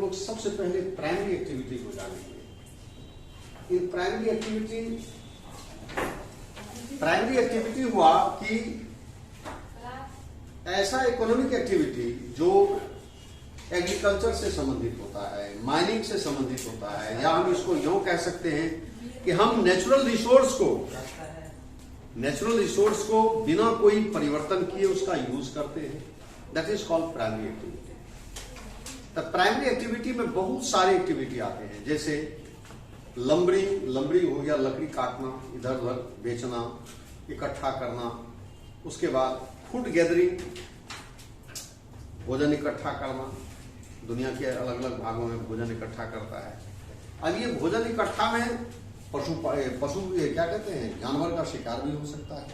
लोग सबसे पहले प्राइमरी एक्टिविटी को जानेंगे। इन प्राइमरी एक्टिविटी हुआ कि ऐसा इकोनॉमिक एक्टिविटी जो एग्रीकल्चर से संबंधित होता है, माइनिंग से संबंधित होता है, या हम इसको यूं कह सकते हैं कि हम नेचुरल रिसोर्स को बिना कोई परिवर्तन किए उसका यूज करते हैं। That is called primary activity. तो प्राइमरी एक्टिविटी में बहुत सारे एक्टिविटी आते हैं, जैसे लंबरी हो गया, लकड़ी काटना, इधर उधर बेचना, इकट्ठा करना। उसके बाद फूड गैदरिंग, भोजन इकट्ठा करना, दुनिया के अलग अलग भागों में भोजन इकट्ठा करता है। अब ये भोजन इकट्ठा में पशु क्या कहते हैं, जानवर का शिकार भी हो सकता है,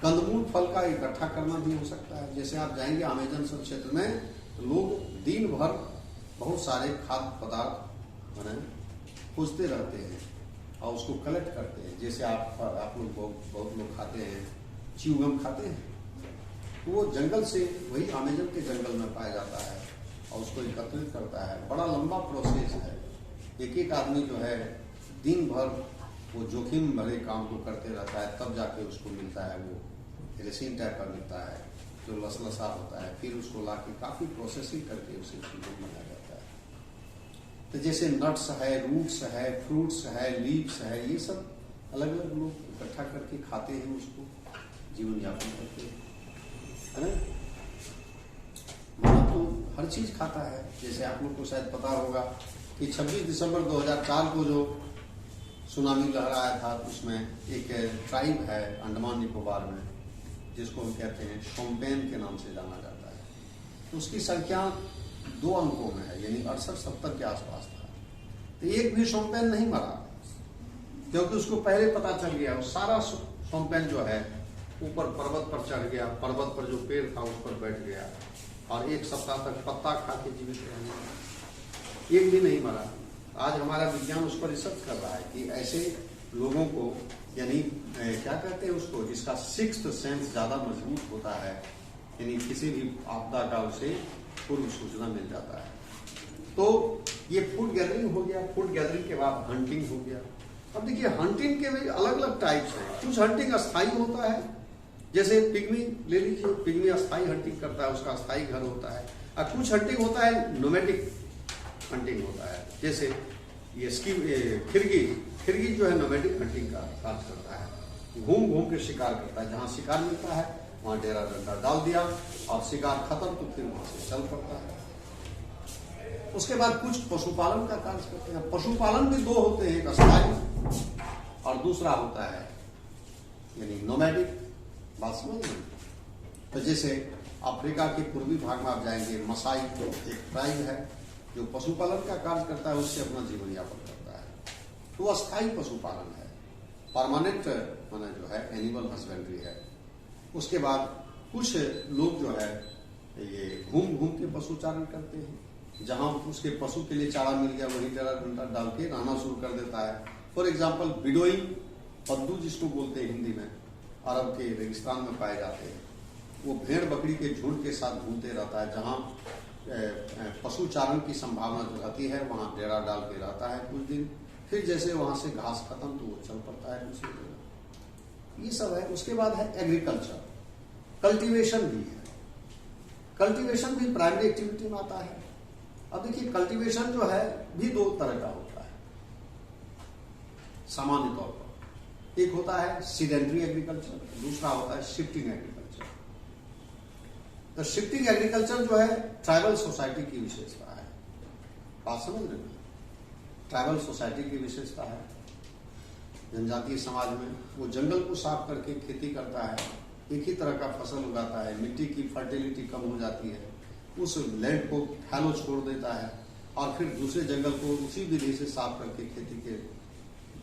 कंदमूल फल का इकट्ठा करना भी हो सकता है। जैसे आप जाएंगे अमेजन सब क्षेत्र में, तो लोग दिन भर बहुत सारे खाद्य पदार्थ खोजते रहते हैं और उसको कलेक्ट करते हैं। जैसे आप लोग बहुत लोग खाते हैं, च्युइंगम खाते हैं, तो वो जंगल से, वही अमेजन के जंगल में पाया जाता है और उसको एकत्रित करता है। बड़ा लंबा प्रोसेस है। एक आदमी जो है दिन भर वो जोखिम भरे काम को करते रहता है, तब जाके उसको मिलता है वो रेसिन टाइप का मिलता है जो लसलसा होता है। फिर उसको लाके काफी प्रोसेसिंग करके उसे चीजों बनाया जाता है। तो जैसे नट्स है, रूट्स है, फ्रूट्स है, लीव्स है, ये सब अलग अलग लोग इकट्ठा करके खाते हैं, उसको जीवन यापन करते हैं, है ना। मानव तो हर चीज खाता है। जैसे आप लोग को शायद पता होगा कि 26 दिसंबर 2004 को जो सुनामी लहराया था, उसमें एक ट्राइब है अंडमान निकोबार में, जिसको हम कहते हैं शोम्पेन के नाम से जाना जाता है। तो उसकी संख्या 2 अंकों में है, यानी 68-70 के आसपास था। तो एक भी शोम्पेन नहीं मरा, क्योंकि उसको पहले पता चल गया। वो सारा शोम्पेन जो है ऊपर पर्वत पर चढ़ गया, पर्वत पर जो पेड़ था उस पर बैठ गया और 1 सप्ताह तक पत्ता खा के जीवित रह गया, एक भी नहीं मरा। आज हमारा विज्ञान उस पर रिसर्च कर रहा है कि ऐसे लोगों को, यानी क्या कहते हैं उसको, जिसका सिक्स्थ सेंस ज्यादा मजबूत होता है, यानी किसी भी आपदा का उसे पूर्व सूचना मिल जाता है। तो ये फूड गैदरिंग हो गया। फूड गैदरिंग के बाद हंटिंग हो गया। अब देखिए, हंटिंग के भी अलग अलग टाइप्स हैं। कुछ हंटिंग अस्थायी होता है, जैसे पिग्मी ले लीजिए, पिग्मी अस्थायी हंटिंग करता है, उसका अस्थायी घर होता है। और कुछ हंटिंग होता है नोमैटिक हंटिंग होता है, जैसे ये खिरगी जो है नोमैटिक हंटिंग का कार्य करता है। घूम घूम के शिकार करता है, जहां शिकार मिलता है वहां डेरा डंडा डाल दिया और शिकार खत्म, तो फिर वहां से चल पड़ता है। उसके बाद कुछ पशुपालन का कार्य करते हैं। पशुपालन भी 2 होते हैं, एक अस्थायी और दूसरा होता है यानी नोमैटिक। बात समझ में? तो जैसे अफ्रीका के पूर्वी भाग में आप जाएंगे, मसाई एक ट्राइब है जो पशुपालन का कार्य करता है, उससे अपना जीवन यापन करता है। तो अस्थायी पशुपालन है। परमानेंट माना जो है एनिमल हस्बेंड्री है। उसके बाद कुछ लोग जो है ये घूम घूम के पशुचारण करते हैं, जहां उसके पशु के लिए चारा मिल गया वहीं डेरा डंडा डाल के रहना शुरू कर देता है। फॉर एग्जाम्पल बिडोई पद्दू जिसको बोलते हैं हिंदी में, अरब के रेगिस्तान में पाए जाते हैं। वो भेड़ बकरी के झुंड के साथ घूमते रहता है, जहां पशु चारण की संभावना जो रहती है वहां डेरा डाल के रहता है कुछ दिन। फिर जैसे वहां से घास खत्म तो वो चल पड़ता है दूसरी जगह। ये सब है। उसके बाद है एग्रीकल्चर, कल्टीवेशन भी है। कल्टीवेशन भी प्राइमरी एक्टिविटी में आता है। अब देखिए, कल्टीवेशन जो है भी 2 तरह का होता है सामान्य तौर पर। एक होता है सीडेंट्री एग्रीकल्चर, दूसरा होता है शिफ्टिंग एग्रीकल्चर। तो शिफ्टिंग एग्रीकल्चर जो है ट्राइबल सोसाइटी की विशेषता है। बात समझ रहे हैं? ट्राइबल सोसाइटी की विशेषता है। जनजातीय समाज में वो जंगल को साफ करके खेती करता है, एक ही तरह का फसल उगाता है, मिट्टी की फर्टिलिटी कम हो जाती है, उस लैंड को फैलो छोड़ देता है और फिर दूसरे जंगल को उसी विधि से साफ करके खेती के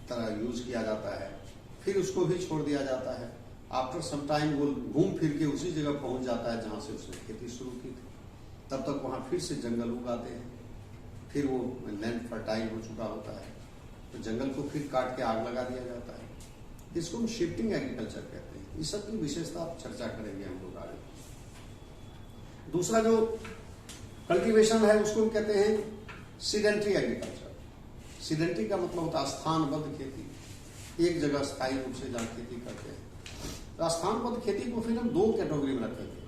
तरह यूज किया जाता है। फिर उसको भी छोड़ दिया जाता है। आफ्टर सम टाइम वो घूम फिर के उसी जगह पहुंच जाता है जहां से उसने खेती शुरू की थी। तब तक वहां फिर से जंगल उगाते हैं। फिर वो लैंड फर्टाइल हो चुका होता है, तो जंगल को फिर काट के आग लगा दिया जाता है। इसको हम शिफ्टिंग एग्रीकल्चर कहते हैं। इस सब की विशेषता चर्चा करेंगे हम लोग आगे। दूसरा जो कल्टीवेशन है उसको हम कहते हैं सीडेंट्री एग्रीकल्चर। सीडेंट्री का मतलब होता है स्थानबद्ध खेती, एक जगह स्थायी रूप से जहाँ खेती करते हैं। तो स्थानबद्ध खेती को फिर हम दो कैटेगरी में रखेंगे,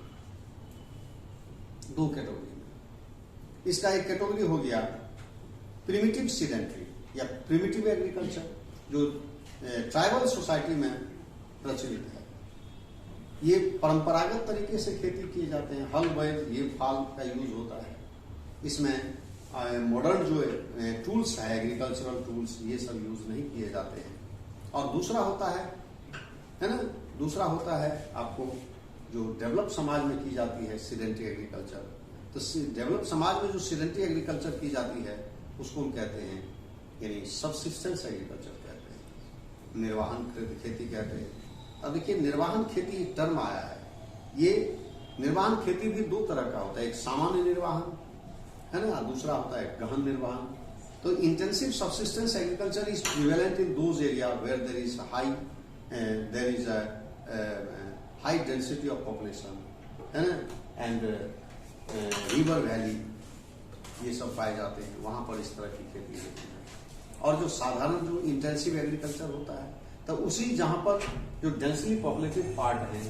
दो कैटेगरी में। इसका एक कैटेगरी हो गया प्रिमिटिव सीडेंट्री या प्रिमिटिव एग्रीकल्चर, जो ट्राइबल सोसाइटी में प्रचलित है। ये परंपरागत तरीके से खेती किए जाते हैं, हल बैल ये फाल का यूज होता है। इसमें मॉडर्न जो टूल्स है, एग्रीकल्चरल टूल्स, ये सब यूज नहीं किए जाते हैं। और दूसरा होता है ना, दूसरा होता है आपको जो डेवलप समाज में की जाती है सीडेंट्री एग्रीकल्चर। तो डेवलप समाज में जो सीडेंट्री एग्रीकल्चर की जाती है उसको हम कहते हैं यानी सबसिस्टेंस एग्रीकल्चर कहते हैं, निर्वाहन खेती कहते हैं। अब देखिए निर्वाहन खेती टर्म आया है, ये निर्वाहन खेती भी दो तरह का होता है, एक सामान्य निर्वाहन है ना, दूसरा होता है गहन निर्वाहन। तो intensive subsistence agriculture is prevalent in those area where there is high density of population है ना, एंड रिवर वैली ये सब पाए जाते हैं, वहां पर इस तरह की खेती होती है। और जो साधारण जो इंटेंसिव एग्रीकल्चर होता है तो उसी जहां पर जो डेंसली पॉपुलेटेड पार्ट है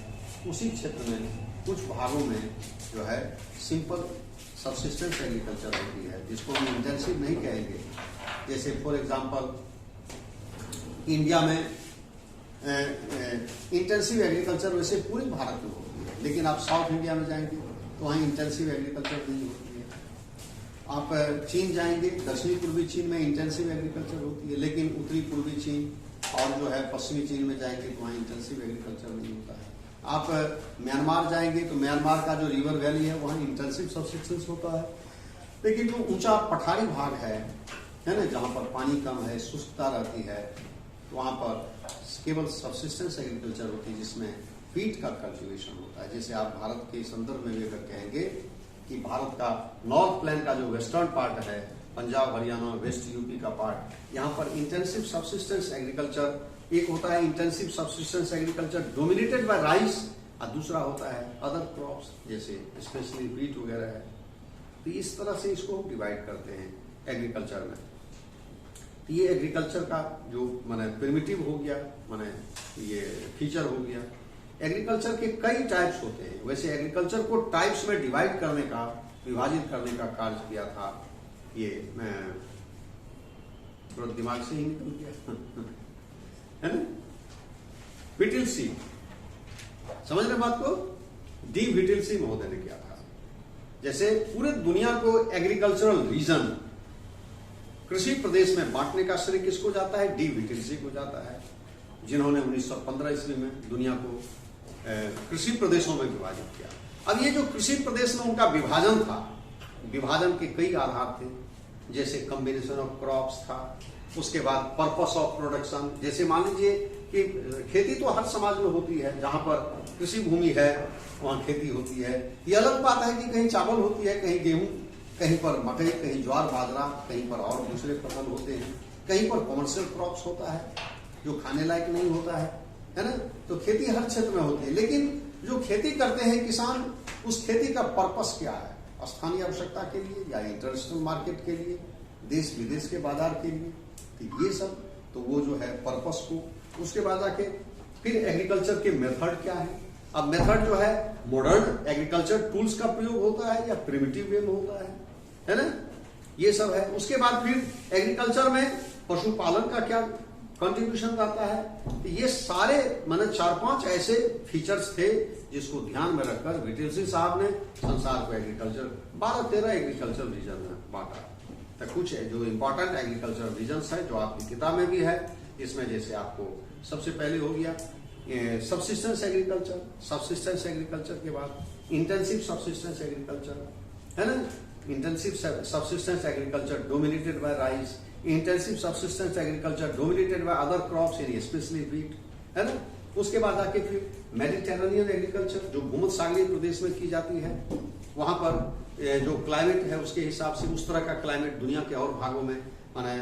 उसी क्षेत्र में कुछ भागों में जो है सिंपल सबसिस्टेंस एग्रीकल्चर होती है, जिसको हम इंटेंसिव नहीं कहेंगे। जैसे फॉर एग्जांपल इंडिया में इंटेंसिव एग्रीकल्चर वैसे पूरे भारत में होती है, लेकिन आप साउथ इंडिया में जाएंगे तो वहाँ इंटेंसिव एग्रीकल्चर नहीं होती है। आप चीन जाएंगे, दक्षिणी पूर्वी चीन में इंटेंसिव एग्रीकल्चर होती है, लेकिन उत्तरी पूर्वी चीन और जो है पश्चिमी चीन में जाएंगे तो वहाँ इंटेंसिव एग्रीकल्चर नहीं होता है। आप म्यांमार जाएंगे तो म्यांमार का जो रिवर वैली है वहाँ इंटेंसिव सबसिस्टेंस होता है। लेकिन जो ऊंचा पठारी भाग है ना, जहाँ पर पानी कम है, शुष्कता रहती है, वहाँ पर केवल सबसिस्टेंस एग्रीकल्चर होती है जिसमें फीट का कल्टीवेशन होता है। जैसे आप भारत के संदर्भ में भी अगर कहेंगे कि भारत का नॉर्थ प्लेन का जो वेस्टर्न पार्ट है, पंजाब हरियाणा वेस्ट यूपी का पार्ट, यहाँ पर इंटेंसिव सबसिस्टेंस एग्रीकल्चर एक होता है, intensive subsistence agriculture dominated by rice, और दूसरा होता है अदर क्रॉप्स जैसे स्पेशली व्हीट वगैरह है। तो इस तरह से इसको डिवाइड करते हैं एग्रीकल्चर में। तो ये एग्रीकल्चर का जो माने प्रिमिटिव हो गया, माने ये फीचर हो गया। एग्रीकल्चर के कई टाइप्स होते हैं, वैसे एग्रीकल्चर को टाइप्स में डिवाइड करने का, विभाजित करने का कार्य किया था ये, मैं दिमाग से ही निकल गया है ना, विटिल्सी, समझ रहे बात को, डी विटिल्सी महोदय ने किया था। जैसे पूरे दुनिया को एग्रीकल्चरल रीजन, कृषि प्रदेश में बांटने का श्रेय किसको जाता है? डी विटिल्सी को जाता है, जिन्होंने 1915 ईस्वी में दुनिया को कृषि प्रदेशों में विभाजित किया। अब ये जो कृषि प्रदेश में उनका विभाजन था, विभाजन के कई आधार थे, जैसे कॉम्बिनेशन ऑफ क्रॉप्स था, उसके बाद पर्पस ऑफ प्रोडक्शन। जैसे मान लीजिए कि खेती तो हर समाज में होती है, जहां पर कृषि भूमि है वहां खेती होती है। ये अलग बात है कि कहीं चावल होती है, कहीं गेहूं, कहीं पर मकई, कहीं ज्वार बाजरा, कहीं पर और दूसरे फसल होते हैं, कहीं पर कॉमर्शियल क्रॉप्स होता है जो खाने लायक नहीं होता है ना। तो खेती हर क्षेत्र में होती है, लेकिन जो खेती करते हैं किसान, उस खेती का पर्पस क्या है? स्थानीय आवश्यकता के लिए या इंटरनेशनल मार्केट के लिए, देश विदेश के बाजार के लिए। तो ये सब तो वो जो है पर्पस को, उसके बाद आके फिर एग्रीकल्चर के मेथड क्या है। अब मेथड जो है मॉडर्न एग्रीकल्चर टूल्स का प्रयोग होता है या प्रिमिटिव वे में होता है ना, ये सब है। उसके बाद फिर एग्रीकल्चर में पशुपालन का क्या कंट्रीब्यूशन आता है। तो ये सारे माने 4-5 ऐसे फीचर्स थे जिसको ध्यान में रखकर विटिल्सी साहब ने संसार को एग्रीकल्चर 12-13 एग्रीकल्चर रीजन में बांटा। तो कुछ जो इंपॉर्टेंट एग्रीकल्चर रीजन्स है जो आपकी किताब में भी है, इसमें जैसे आपको सबसे पहले हो गया सबसिस्टेंस एग्रीकल्चर, सबसिस्टेंस एग्रीकल्चर के बाद इंटेंसिव सबसिस्टेंस एग्रीकल्चर है ना, intensive subsistence agriculture dominated by rice, intensive subsistence agriculture dominated by other crops in specially wheat है ना। उसके बाद आके फिर मेडिटेरेनियन एग्रीकल्चर जो भूमध्य सागरीय प्रदेश में की जाती है, वहां पर जो क्लाइमेट है उसके हिसाब से उस तरह का क्लाइमेट दुनिया के और भागों में माने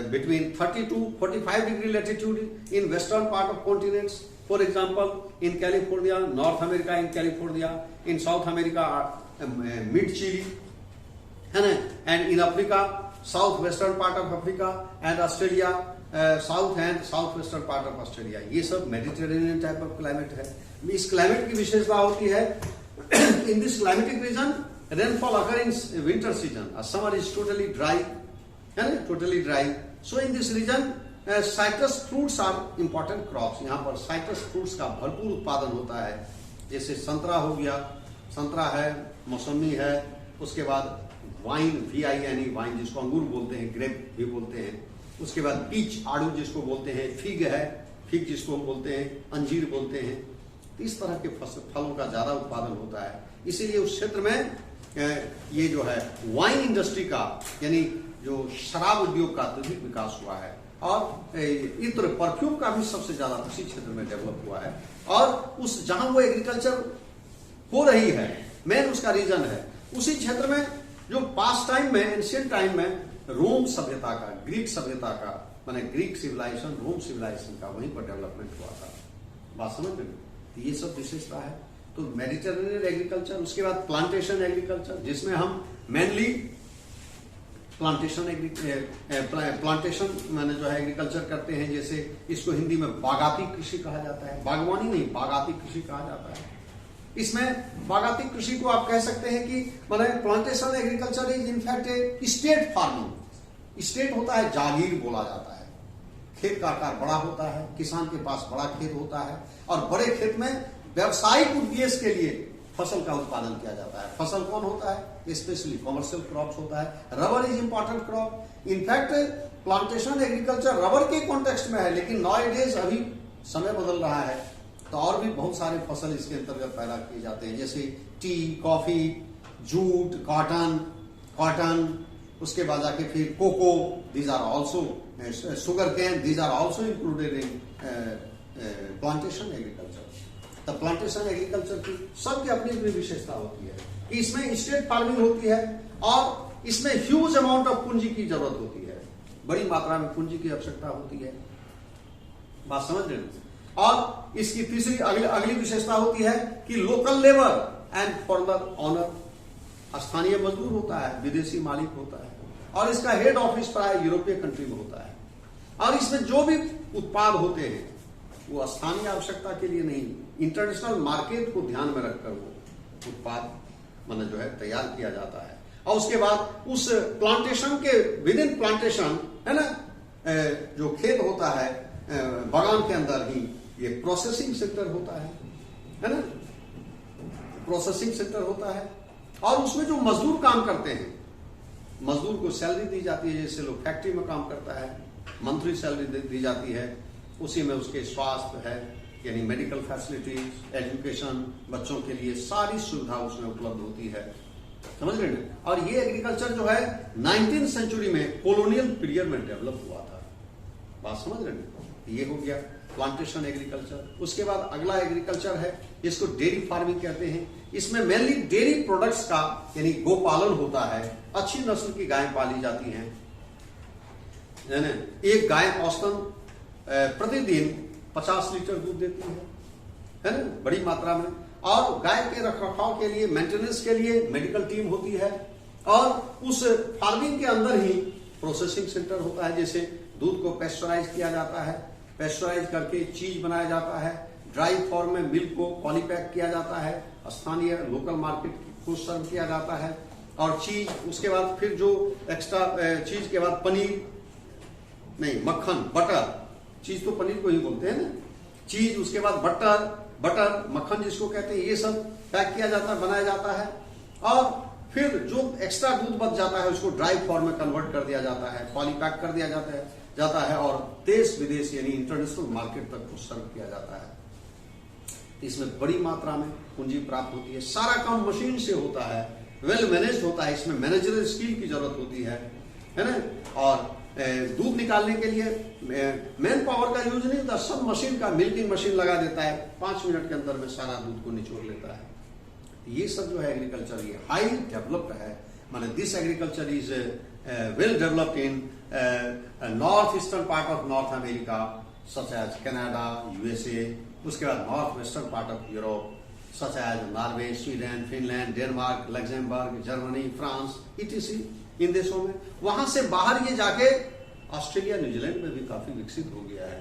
between 30 to 45 degree latitude in western part of continents, for example in California, North America in California, in South America mid Chile है ना, and in Africa south western part of Africa and Australia, south and south western part of Australia, ये सब Mediterranean type of climate है। इस climate की विशेषता होती है in this climatic reason rainfall occur in winter season, summer is totally dry, totally dry. So in this region citrus fruits are important crops. यहाँ पर citrus fruits का भरपूर उत्पादन होता है, जैसे संतरा हो गया, संतरा है, मौसमी है, उसके बाद वाइन, VINE वाइन जिसको अंगूर बोलते हैं, ग्रेप भी बोलते हैं, उसके बाद पीच आड़ू जिसको बोलते हैं, फिग है, फिग जिसको हम बोलते हैं, अंजीर बोलते हैं। इस तरह के फलों का ज्यादा उत्पादन होता है, इसीलिए उस क्षेत्र में ये जो है वाइन इंडस्ट्री का यानी जो शराब उद्योग का अत्यधिक विकास हुआ है, और इत्र परफ्यूम का भी सबसे ज्यादा उसी क्षेत्र में डेवलप हुआ है। और उस जहां वो एग्रीकल्चर हो रही है, मेन उसका रीजन है, उसी क्षेत्र में जो पास्ट टाइम में, एंशियंट टाइम में रोम सभ्यता का, ग्रीक सभ्यता का, माने ग्रीक सिविलाइजेशन, रोम सिविलाइजेशन का वहीं पर डेवलपमेंट हुआ था। बात समझ में? ये सब विशेषता है। तो मेडिटेरेनियन एग्रीकल्चर, उसके बाद प्लांटेशन एग्रीकल्चर, जिसमें हम मेनली प्लांटेशन मैंने जो है एग्रीकल्चर करते हैं, जैसे इसको हिंदी में बागाती कृषि कहा जाता है, बागवानी नहीं, बागाती कृषि कहा जाता है। इसमें बागाती कृषि को आप कह सकते हैं कि मतलब plantation agriculture is in fact A state farming. State होता है, जागीर बोला जाता है, खेत का आकार बड़ा होता है, किसान के पास बड़ा खेत होता है, और बड़े खेत में व्यावसायिक उद्देश्य के लिए फसल का उत्पादन किया जाता है। फसल कौन होता है? स्पेशली कॉमर्शियल क्रॉप्स होता है। Rubber is important crop. In fact plantation agriculture rubber के कॉन्टेक्स्ट में है, लेकिन नाउअडेज अभी समय बदल रहा है, तो और भी बहुत सारे फसल इसके अंतर्गत पैदा किए जाते हैं, जैसे टी, कॉफी, जूट, कॉटन, उसके बाद जाके फिर cocoa, these are also, sugar cane, these are also included in plantation agriculture. तो प्लांटेशन एग्रीकल्चर की सबकी अपनी अपनी विशेषता होती है कि इसमें स्टेट फार्मिंग होती है, और इसमें ह्यूज अमाउंट ऑफ पूंजी की जरूरत होती है, बड़ी मात्रा में पूंजी की आवश्यकता होती है। बात समझ रहे हैं? और इसकी तीसरी अगली विशेषता होती है कि local labour and former owner, स्थानीय मजदूर होता है, विदेशी मालिक होता है, और इसका हेड ऑफिस प्राय यूरोपीय कंट्री में होता है। और इसमें जो भी उत्पाद होते हैं वो स्थानीय आवश्यकता के लिए नहीं, इंटरनेशनल मार्केट को ध्यान में रखकर वो उत्पाद मतलब जो है तैयार किया जाता है। और उसके बाद उस प्लांटेशन के विद इन प्लांटेशन है ना, जो खेत होता है बागान के अंदर ही ये प्रोसेसिंग सेक्टर होता है ना, प्रोसेसिंग सेक्टर होता है। और उसमें जो मजदूर काम करते हैं, मजदूर को सैलरी दी जाती है, जैसे लोग फैक्ट्री में काम करता है मंथली सैलरी दी जाती है, उसी में उसके स्वास्थ्य है, यानी मेडिकल फैसिलिटीज, एजुकेशन, बच्चों के लिए सारी सुविधा उसमें उपलब्ध होती है। समझ रहे हैं? और ये एग्रीकल्चर जो है 19वीं सेंचुरी में कॉलोनियल पीरियड में डेवलप हुआ था। बात समझ रहे हैं? ये हो गया प्लांटेशन एग्रीकल्चर। उसके बाद अगला एग्रीकल्चर है, इसको डेयरी फार्मिंग कहते हैं। इसमें मेनली डेयरी प्रोडक्ट्स का यानी गोपालन होता है, अच्छी नस्ल की गायें पाली जाती हैं। एक गाय औसतन प्रतिदिन 50 लीटर दूध देती है ना, बड़ी मात्रा में। और गाय के रखरखाव के लिए, मेंटेनेंस के लिए मेडिकल टीम होती है, और उस फार्मिंग के अंदर ही प्रोसेसिंग सेंटर होता है, जैसे दूध को पेस्चराइज किया जाता है, पेस्चराइज करके चीज बनाया जाता है, ड्राई फॉर्म में मिल्क को पॉलीपैक किया जाता है, स्थानीय लोकल मार्केट को सर्व किया जाता है, और चीज उसके बाद फिर जो एक्स्ट्रा चीज के बाद पनीर नहीं, मक्खन, बटर, चीज तो पनीर को ही बोलते हैं ना, चीज, उसके बाद बटर, मक्खन जिसको कहते हैं, ये सब पैक किया जाता है, बनाया जाता है। और फिर जो एक्स्ट्रा दूध बच जाता है उसको ड्राई फॉर्म में कन्वर्ट कर दिया जाता है, पॉलीपैक कर दिया जाता है और देश विदेश यानी इंटरनेशनल मार्केट तक को सर्व किया जाता है। इसमें बड़ी मात्रा में पूंजी प्राप्त होती है, सारा काम मशीन से होता है, वेल मैनेज होता है, इसमें मैनेजरल स्किल की जरूरत होती है ना। और दूध निकालने के लिए मैन पावर का यूज नहीं होता, सब मशीन का, मिल्किंग मशीन लगा देता है, 5 मिनट के अंदर में सारा दूध को निचोड़ लेता है। ये सब जो है एग्रीकल्चर ये हाई डेवलप्ड है, माने this agriculture is well developed in north eastern part of North America such as Canada, USA, उसके बाद north western part of Europe such as Norway, Sweden, Finland, Denmark, Luxembourg, Germany, France, etc, इन देशों में। वहां से बाहर ये जाके ऑस्ट्रेलिया न्यूजीलैंड में भी काफी विकसित हो गया है।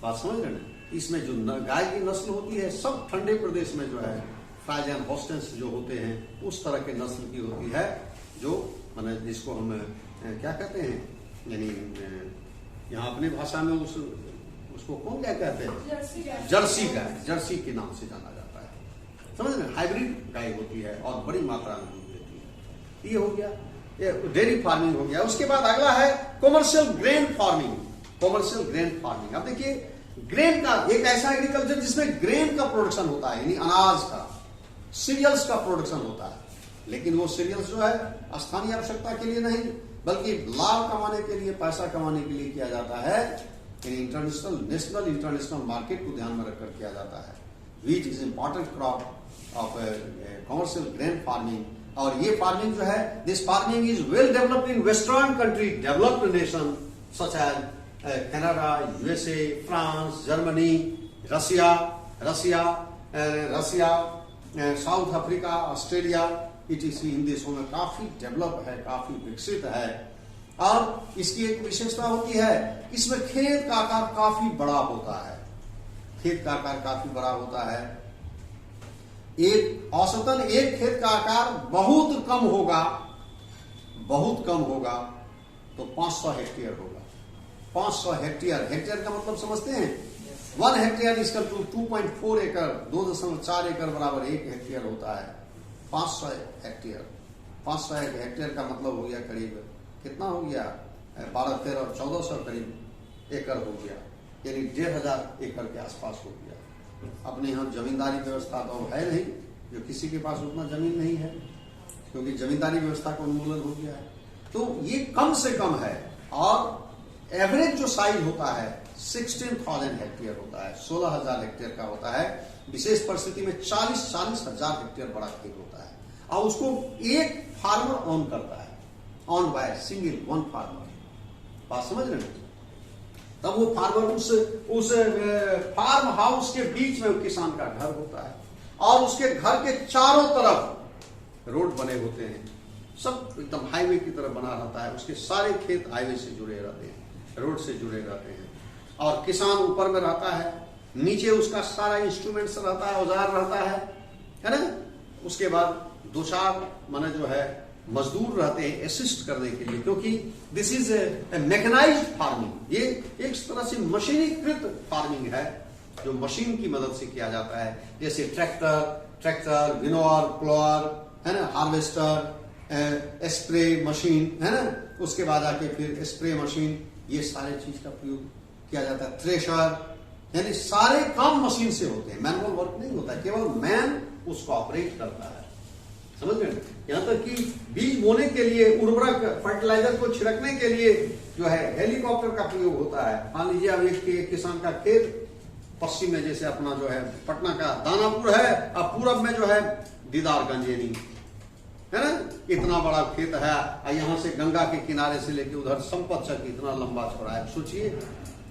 बात समझ रहे हैं? इसमें जो गाय की नस्ल होती है सब ठंडे प्रदेश में जो है फ्राइजन हॉस्टेंस जो होते हैं उस तरह के नस्ल की होती है, जो माने जिसको हम क्या कहते हैं, यानी यहाँ अपनी भाषा में उसको कौन क्या कहते हैं, जर्सी गाय, जर्सी के नाम से जाना जाता है। समझ रहे? हाइब्रिड गाय होती है और बड़ी मात्रा में दूध देती है। ये हो गया, ये डेयरी फार्मिंग हो गया। उसके बाद अगला है commercial grain farming. Commercial grain farming, अब देखिए ग्रेन का एक ऐसा एग्रीकल्चर जिसमें ग्रेन का प्रोडक्शन होता है, यानी अनाज का, सीरियल्स का प्रोडक्शन होता है। लेकिन वो सीरियल्स जो है स्थानीय आवश्यकता के लिए नहीं, बल्कि लाभ कमाने के लिए, पैसा कमाने के लिए किया जाता है। इंटरनेशनल, नेशनल इंटरनेशनल मार्केट को ध्यान में रखकर किया जाता है। Wheat is important crop of commercial grain farming. और ये फार्मिंग जो है, this farming is well developed in western country, developed nation such as Canada, USA, France, Germany, Russia, South Africa, Australia, etc. इन देशों में काफी डेवलप है, काफी विकसित है। और इसकी एक विशेषता होती है, इसमें खेत का आकार काफी बड़ा होता है। खेत का आकार काफी बड़ा होता है। एक औसतन एक खेत का आकार बहुत कम होगा तो 500 हेक्टेयर होगा। 500 हेक्टेयर, हेक्टेयर का मतलब समझते हैं? 1 हेक्टेयर इसका 2.4 एकड़, 2.4 एकड़ बराबर 1 हेक्टेयर होता है। 500 हेक्टेयर, 500 हेक्टेयर का मतलब हो गया करीब कितना हो गया, 12, 13, 1400 करीब एकड़ हो गया, यानी 1500 एकड़ के आसपास हो गया। अपने यहाँ जमींदारी व्यवस्था तो है नहीं, जो किसी के पास उतना जमीन नहीं है, क्योंकि जमींदारी व्यवस्था का उन्मूलन हो गया है। तो ये कम से कम है। और एवरेज जो साइज होता है 16,000 हेक्टेयर होता है, 16,000 हेक्टेयर का होता है। विशेष परिस्थिति में 40,000 हेक्टेयर बड़ा खेत होता है, और उसको एक फार्मर ओन करता है, on by single one farmer. बात समझ रहे हैं? तब वो फार्मर उस फार्म हाउस के बीच में किसान का घर होता है, और उसके घर के चारों तरफ रोड बने होते हैं, सब एकदम हाईवे की तरह बना रहता है। उसके सारे खेत हाईवे से जुड़े रहते हैं, रोड से जुड़े रहते हैं। और किसान ऊपर में रहता है, नीचे उसका सारा इंस्ट्रूमेंट्स रहता है, औजार रहता है ना। उसके बाद 2-4 माने जो है मजदूर रहते हैं असिस्ट करने के लिए, क्योंकि this is a mechanised farming. ये एक तरह से मशीनीकृत फार्मिंग है, जो मशीन की मदद से किया जाता है। जैसे ट्रैक्टर, विनोअर, प्लोअर, है ना, हार्वेस्टर, स्प्रे मशीन, है ना। उसके बाद आके फिर स्प्रे मशीन, ये सारे चीज का प्रयोग किया जाता है। थ्रेशर, यानी सारे काम मशीन से होते हैं, मैनुअल वर्क नहीं होता है, केवल मैन उसको ऑपरेट करता है। समझ गए? यहां तक कि बीज बोने के लिए, उर्वरक, फर्टिलाइजर को छिड़कने के लिए जो है हेलीकॉप्टर का प्रयोग होता है। मान लीजिए अब एक किसान का खेत पश्चिम में, जैसे अपना जो है पटना का दानापुर है, अब पूरब में जो है दीदारगंज, यानी है ना, इतना बड़ा खेत है। और यहाँ से गंगा के किनारे से लेके उधर संपत तक इतना लंबा चौड़ा है। सोचिए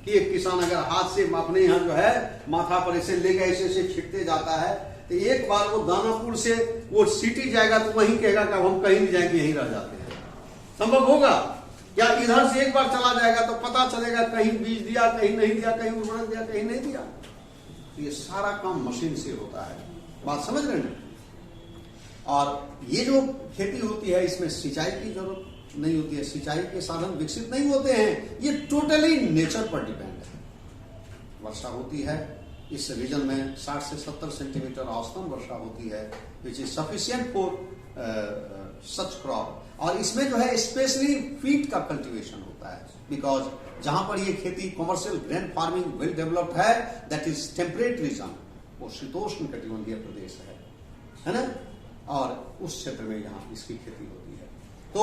कि एक किसान अगर हाथ से अपने यहाँ जो है माथा पर ऐसे लेके ऐसे छिड़कते जाता है, तो एक बार वो दानापुर से वो सिटी जाएगा तो वहीं कहेगा कि हम कहीं नहीं जाएंगे, यहीं रह जाते हैं। संभव होगा? या इधर से एक बार चला जाएगा तो पता चलेगा कहीं बीज दिया, कहीं नहीं दिया, कहीं उर्वरक दिया, कहीं नहीं दिया। तो ये सारा काम मशीन से होता है। बात समझ रहे हैं? और ये जो खेती होती है, इसमें सिंचाई की जरूरत नहीं होती है, सिंचाई के साधन विकसित नहीं होते हैं। ये टोटली नेचर पर डिपेंड है। वर्षा होती है, इस रीजन में 60 से 70 सेंटीमीटर औसतन वर्षा होती है, which is sufficient for such crop. और इसमें जो है स्पेशली फीट का कल्टीवेशन होता है, बिकॉज जहां पर ये खेती commercial grain farming well developed है, दैट इज टेम्परेट रीजन, वो शीतोष्ण कटिबंधीय प्रदेश है ना। और उस क्षेत्र में यहाँ इसकी खेती होती है। तो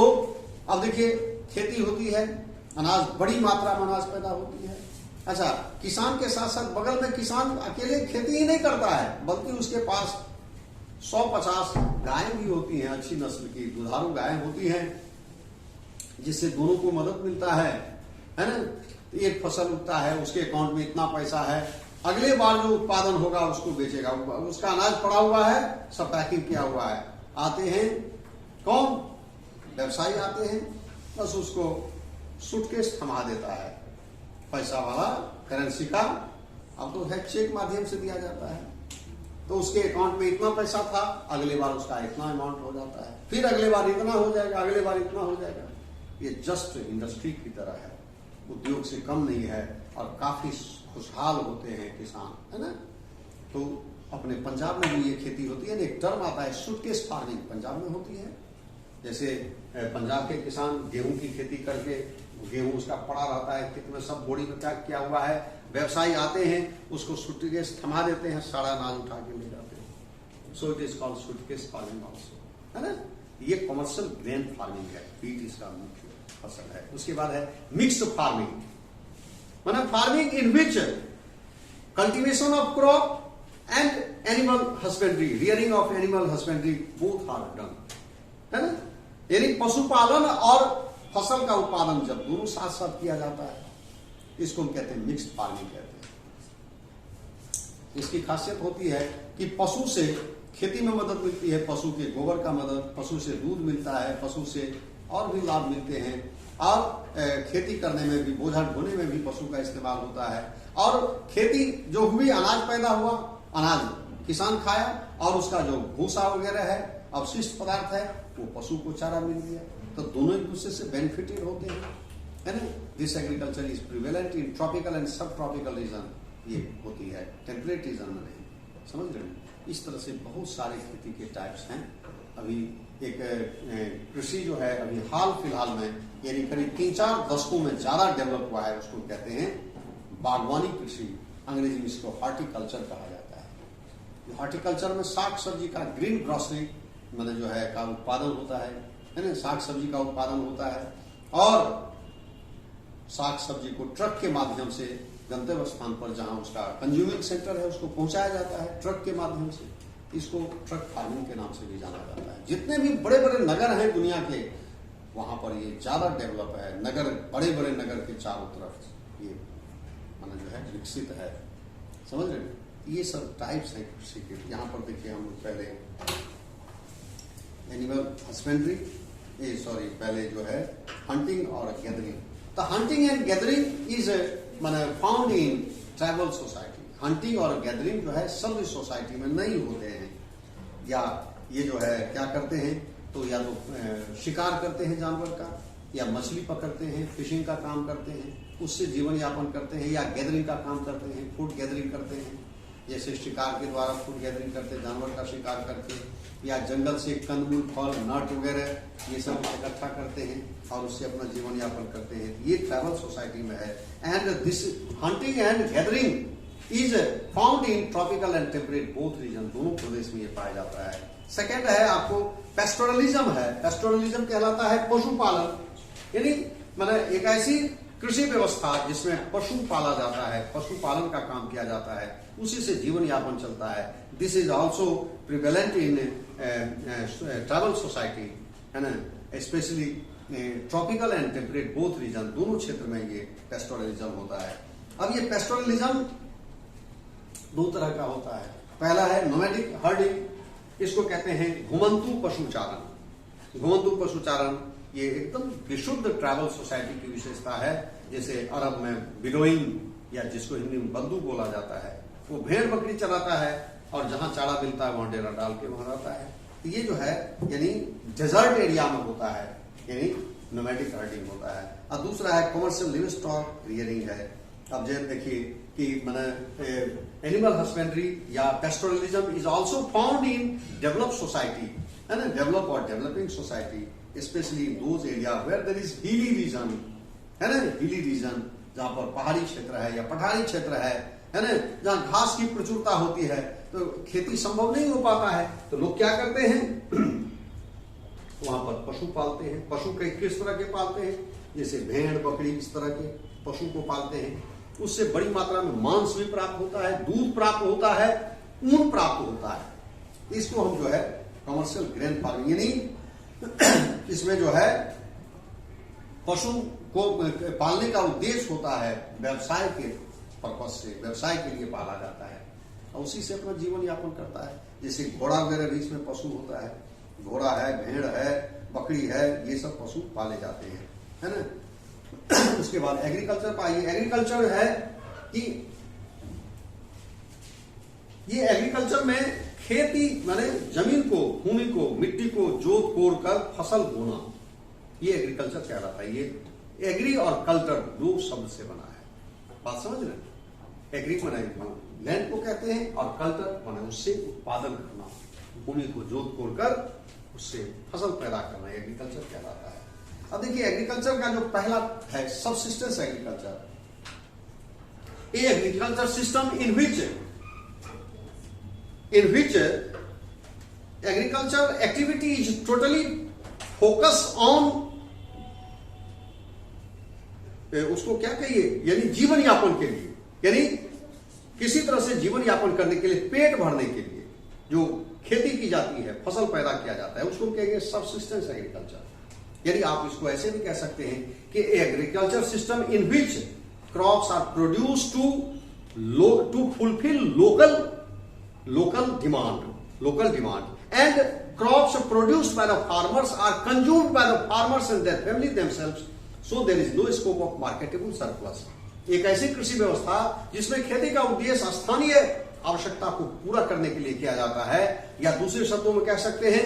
अब देखिए, खेती होती है, अनाज, बड़ी मात्रा में अनाज पैदा होती है। अच्छा, किसान के साथ साथ बगल में किसान अकेले खेती ही नहीं करता है, बल्कि उसके पास 150 गायें भी होती हैं, अच्छी नस्ल की दुधारू गायें होती हैं, जिससे दोनों को मदद मिलता है ना। एक फसल उगता है, उसके अकाउंट में इतना पैसा है, अगले बार जो उत्पादन होगा उसको बेचेगा। उसका अनाज पड़ा हुआ है, सब पैकिंग किया हुआ है। आते हैं कौन? व्यवसायी आते हैं, बस उसको सूटकेस थमा देता है, पैसा वाला करेंसी का अब तो है चेक माध्यम से दिया जाता है, तो उसके अकाउंट में इतना पैसा था, अगले बार उसका इतना अमाउंट हो जाता है, फिर अगले बार इतना हो जाएगा, अगले बार इतना हो जाएगा। ये जस्ट इंडस्ट्री की तरह है, उद्योग से कम नहीं है और काफी खुशहाल होते हैं किसान, है ना। तो अपने पंजाब में भी ये खेती होती है। एक टर्म आता है सूटकेस फार्मिंग, पंजाब में होती है। जैसे पंजाब के किसान गेहूं की खेती करके गेहूं उसका पड़ा रहता है, खेत में सब बोरी में पैक किया हुआ है, व्यवसायी आते हैं उसको सूटकेस थमा देते हैं, सारा अनाज उठा के ले जाते हैं। So it is called suitcase farming also, है ना। ये कमर्शियल ग्रेन फार्मिंग है, व्हीट इसका मुख्य फसल है। उसके बाद है मिक्स्ड फार्मिंग, मतलब farming in which cultivation of crop and animal husbandry, rearing of animal husbandry both are done, है ना। यानी पशुपालन और फसल का उत्पादन जब दोनों साथ साथ किया जाता है, इसको हम कहते हैं मिक्स्ड फार्मिंग कहते हैं। इसकी खासियत होती है कि पशु से खेती में मदद मिलती है, पशु के गोबर का मदद, पशु से दूध मिलता है, पशु से और भी लाभ मिलते हैं, और खेती करने में भी, बोझा ढोने में भी पशु का इस्तेमाल होता है। और खेती जो हुई, अनाज पैदा हुआ, अनाज किसान खाया, और उसका जो भूसा वगैरह है, अवशिष्ट पदार्थ है, वो पशु को चारा मिल गया। तो दोनों एक दूसरे से बेनिफिटेड होते हैं, है ना। This agriculture is prevalent in tropical and सब ट्रॉपिकल रीजन, ये होती है, टेम्परेट रीजन में नहीं, समझ रहे हैं। इस तरह से बहुत सारे खेती के टाइप्स हैं। अभी एक कृषि जो है अभी हाल फिलहाल में, यानी करीब 3-4 दशकों में ज्यादा डेवलप हुआ है, उसको कहते हैं बागवानी कृषि, अंग्रेजी में इसको हॉर्टिकल्चर कहा जाता है। हॉर्टिकल्चर में साग सब्जी का, ग्रीन ग्रोसरी मतलब जो है का उत्पादन होता है ना, साग सब्जी का उत्पादन होता है, और साग सब्जी को ट्रक के माध्यम से गंतव्य स्थान पर जहां उसका कंज्यूमिंग सेंटर है उसको पहुंचाया जाता है ट्रक के माध्यम से। इसको ट्रक फार्मिंग के नाम से भी जाना जाता है। जितने भी बड़े बड़े नगर हैं दुनिया के, वहां पर ये ज्यादा डेवलप है। नगर, बड़े बड़े नगर के चारों तरफ ये मतलब जो है विकसित है, समझ रहे हैं। ये सब टाइप्स हैं कृषि के। यहाँ पर देखिए हम लोग पहले एनिमल हस्बेंड्री, पहले जो है हंटिंग और गैदरिंग। तो हंटिंग एंड गैदरिंग इज माने found in tribal society. Hunting और गैदरिंग जो है सभ्य सोसाइटी में नहीं होते हैं, या ये जो है क्या करते हैं, तो या तो शिकार करते हैं जानवर का, या मछली पकड़ते हैं, फिशिंग का काम करते हैं, उससे जीवन यापन करते हैं, या गैदरिंग का काम करते हैं, फूड गैदरिंग करते हैं, जैसे शिकार के द्वारा फूड गैदरिंग करते हैं, जानवर का शिकार करके, या जंगल से कंदमूल, फल, नट वगैरह ये सब इकट्ठा करते हैं और उससे अपना जीवन यापन करते हैं। ये ट्राइबल सोसाइटी में है। And this hunting and gathering is found in tropical and temperate both region, दोनों प्रदेश में ये पाया जाता है। सेकेंड है आपको पेस्टोरलिज्म है। पेस्टोरलिज्म कहलाता है पशुपालन, यानी मतलब एक ऐसी कृषि व्यवस्था जिसमें पशु पाला जाता है, पशुपालन का काम किया जाता है, उसी से जीवन यापन चलता है। This is also prevalent in tribal society, है ना, specially tropical and temperate both region, दोनों क्षेत्र में ये पेस्टोरलिज्म होता है। अब ये पेस्टोरलिज्म दो तरह का होता है। पहला है नोमैडिक हर्डिंग, इसको कहते हैं घुमंतु पशुचारण। घुमंतु पशुचारण ये एकदम विशुद्ध ट्राइबल सोसाइटी की विशेषता है। जैसे अरब में बिडोइंग, या जिसको हिंदी में बद्दू बोला जाता है, वो भेड़ बकरी चलाता है और जहां चारा मिलता है वहां डेरा डाल के वहां रहता है। तो ये जो है यानी डेजर्ट एरिया में होता है, यानी नोमैडिक हर्डिंग होता है। और दूसरा है कमर्शियल लिव स्टॉक रियरिंग है। अब जैसे देखिए कि मैंने एनिमल हस्बेंड्री या pastoralism is also found in develop society, है ना, डेवलप और developing society, specially in those area where there is hilly region, है ना, हिली रीजन जहां पर पहाड़ी क्षेत्र है या पठारी क्षेत्र है ना, जहां घास की प्रचुरता होती है, तो खेती संभव नहीं हो पाता है। तो लोग क्या करते हैं वहां पर पशु पालते हैं। पशु कई किस तरह के पालते हैं, जैसे भेड़ बकरी, इस तरह के पशु को पालते हैं। उससे बड़ी मात्रा में मांस भी प्राप्त होता है, दूध प्राप्त होता है, ऊन प्राप्त होता है। इसको हम जो है कमर्शियल ग्रेन फार्मिंग, यानी इसमें जो है पशु को पालने का उद्देश्य होता है व्यवसाय के पर्पज से, व्यवसाय के लिए पाला जाता है और उसी से अपना जीवन यापन करता है। जैसे घोड़ा वगैरह भी इसमें पशु होता है, घोड़ा है, भेड़ है, बकरी है, ये सब पशु पाले जाते हैं। है ना। उसके बाद एग्रीकल्चर पर आइए। एग्रीकल्चर है कि ये एग्रीकल्चर में खेती माने जमीन को, भूमि को, मिट्टी को जोत कोड़ कर फसल बोना, ये एग्रीकल्चर कहलाता है। ये एग्री और कल्चर दो शब्द से बना है, बात समझ रहे। एग्री माने लैंड को कहते हैं और कल्चर माने उससे उत्पादन करना, भूमि को जोत कोड़ कर उससे फसल पैदा करना, एग्रीकल्चर कहलाता है। अब देखिए एग्रीकल्चर का जो पहला है subsistence agriculture. A agriculture system in which agriculture activity is totally focused on, उसको क्या कहिए, यानी जीवन यापन के लिए, यानी किसी तरह से जीवन यापन करने के लिए, पेट भरने के लिए जो खेती की जाती है, फसल पैदा किया जाता है, उसको कहेंगे सबसिस्टेंस एग्रीकल्चर। यानी आप इसको ऐसे भी कह सकते हैं कि agriculture system in which crops are produce to fulfil local demand and crops produced by the farmers are consumed by the farmers and their family themselves, so there is no scope of marketable surplus। एक ऐसी कृषि व्यवस्था जिसमें खेती का उद्देश्य स्थानीय आवश्यकता को पूरा करने के लिए किया जाता है, या दूसरे शब्दों में कह सकते हैं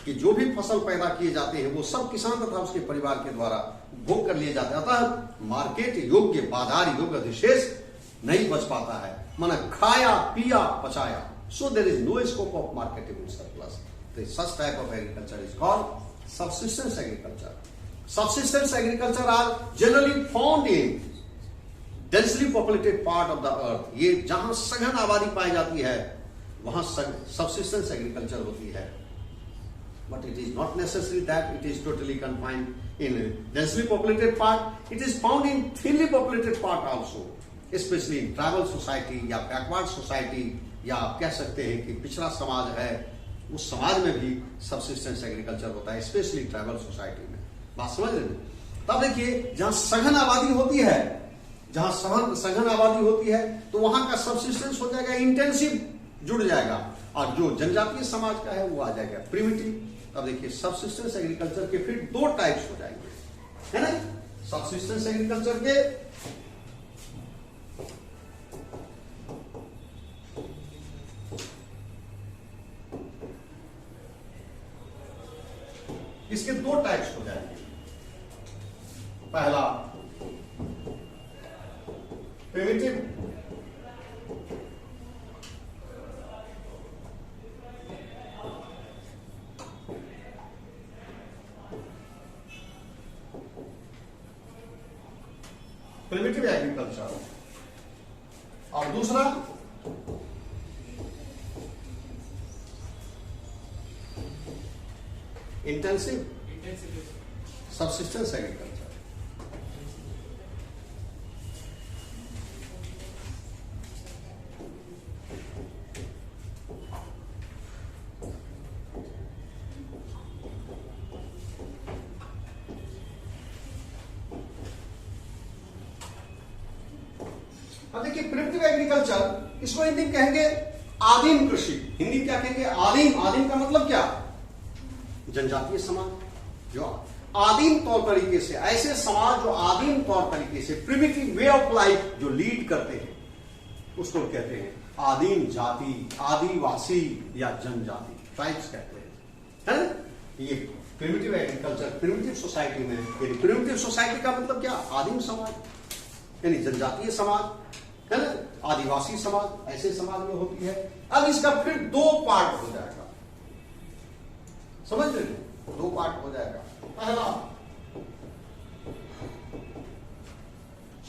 कि जो भी फसल पैदा किए जाते हैं वो सब किसान तथा उसके परिवार के द्वारा भोग कर लिए जाते हैं, अतः मार्केट योग्य, बाजार योग्य अधिशेष नहीं बच पाता है, माना खाया पिया पचाया। So there is no scope of marketable surplus. Such type of agriculture is called subsistence agriculture. Subsistence agriculture are generally found in densely populated part of the earth. ये जहां सघन आबादी पाई जाती है वहां subsistence agriculture होती है. But it is not necessary that it is totally confined in densely populated part. It is found in thinly populated part also, especially in tribal society या backward society, या आप कह सकते हैं कि पिछड़ा समाज है, उस समाज में भी सबसिस्टेंस एग्रीकल्चर होता है, स्पेशली ट्राइबल सोसाइटी में। बात समझ रहे हैं। तब देखिए जहां सघन आबादी होती है, जहां सघन आबादी होती है तो वहां का सबसिस्टेंस हो जाएगा इंटेंसिव, जुड़ जाएगा, और जो जनजातीय समाज का है वो आ जाएगा प्रिमिटिव। अब देखिए सबसिस्टेंस एग्रीकल्चर के फिर दो टाइप्स हो जाएंगे, है ना। सबसिस्टेंस एग्रीकल्चर के इसके दो टाइप्स हो जाएंगे। पहला प्रिमिटिव, एग्रीकल्चर, और दूसरा इंटेंसिव सबसिस्टेंस एग्रीकल्चर। अब देखिए प्रिमिटिव एग्रीकल्चर, इसको हिंदी में कहेंगे आदिम कृषि। हिंदी में क्या कहेंगे? आदिम। आदिम का मतलब क्या? जनजातीय समाज जो आदिम तौर तरीके से, ऐसे समाज जो आदिम तौर तरीके से, प्रिमिटिव वे ऑफ लाइफ जो लीड करते हैं, उसको कहते हैं आदिम जाति, आदिवासी या जनजाति, ट्राइब्स कहते हैं, है ना। ये प्रिमिटिव एग्रीकल्चर, प्रिमिटिव सोसाइटी में, यानी प्रिमिटिव सोसाइटी का मतलब क्या? आदिम समाज, यानी जनजातीय समाज, है ना, आदिवासी समाज, ऐसे समाज में होती है। अब इसका फिर दो पार्ट हो जाएगा, समझ रहे? दो पार्ट हो जाएगा। पहला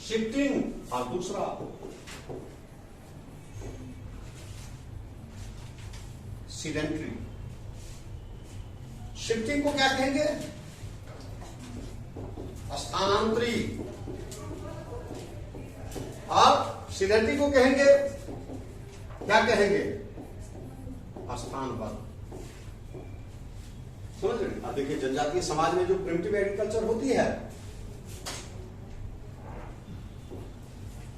शिफ्टिंग और दूसरा सीडेंट्री। शिफ्टिंग को क्या कहेंगे? स्थानांतरी। और सीडेंट्री को कहेंगे, क्या कहेंगे? स्थानबद्ध। समझ रहे? अब देखिए जनजातीय समाज में जो प्रिमिटिव एग्रीकल्चर होती है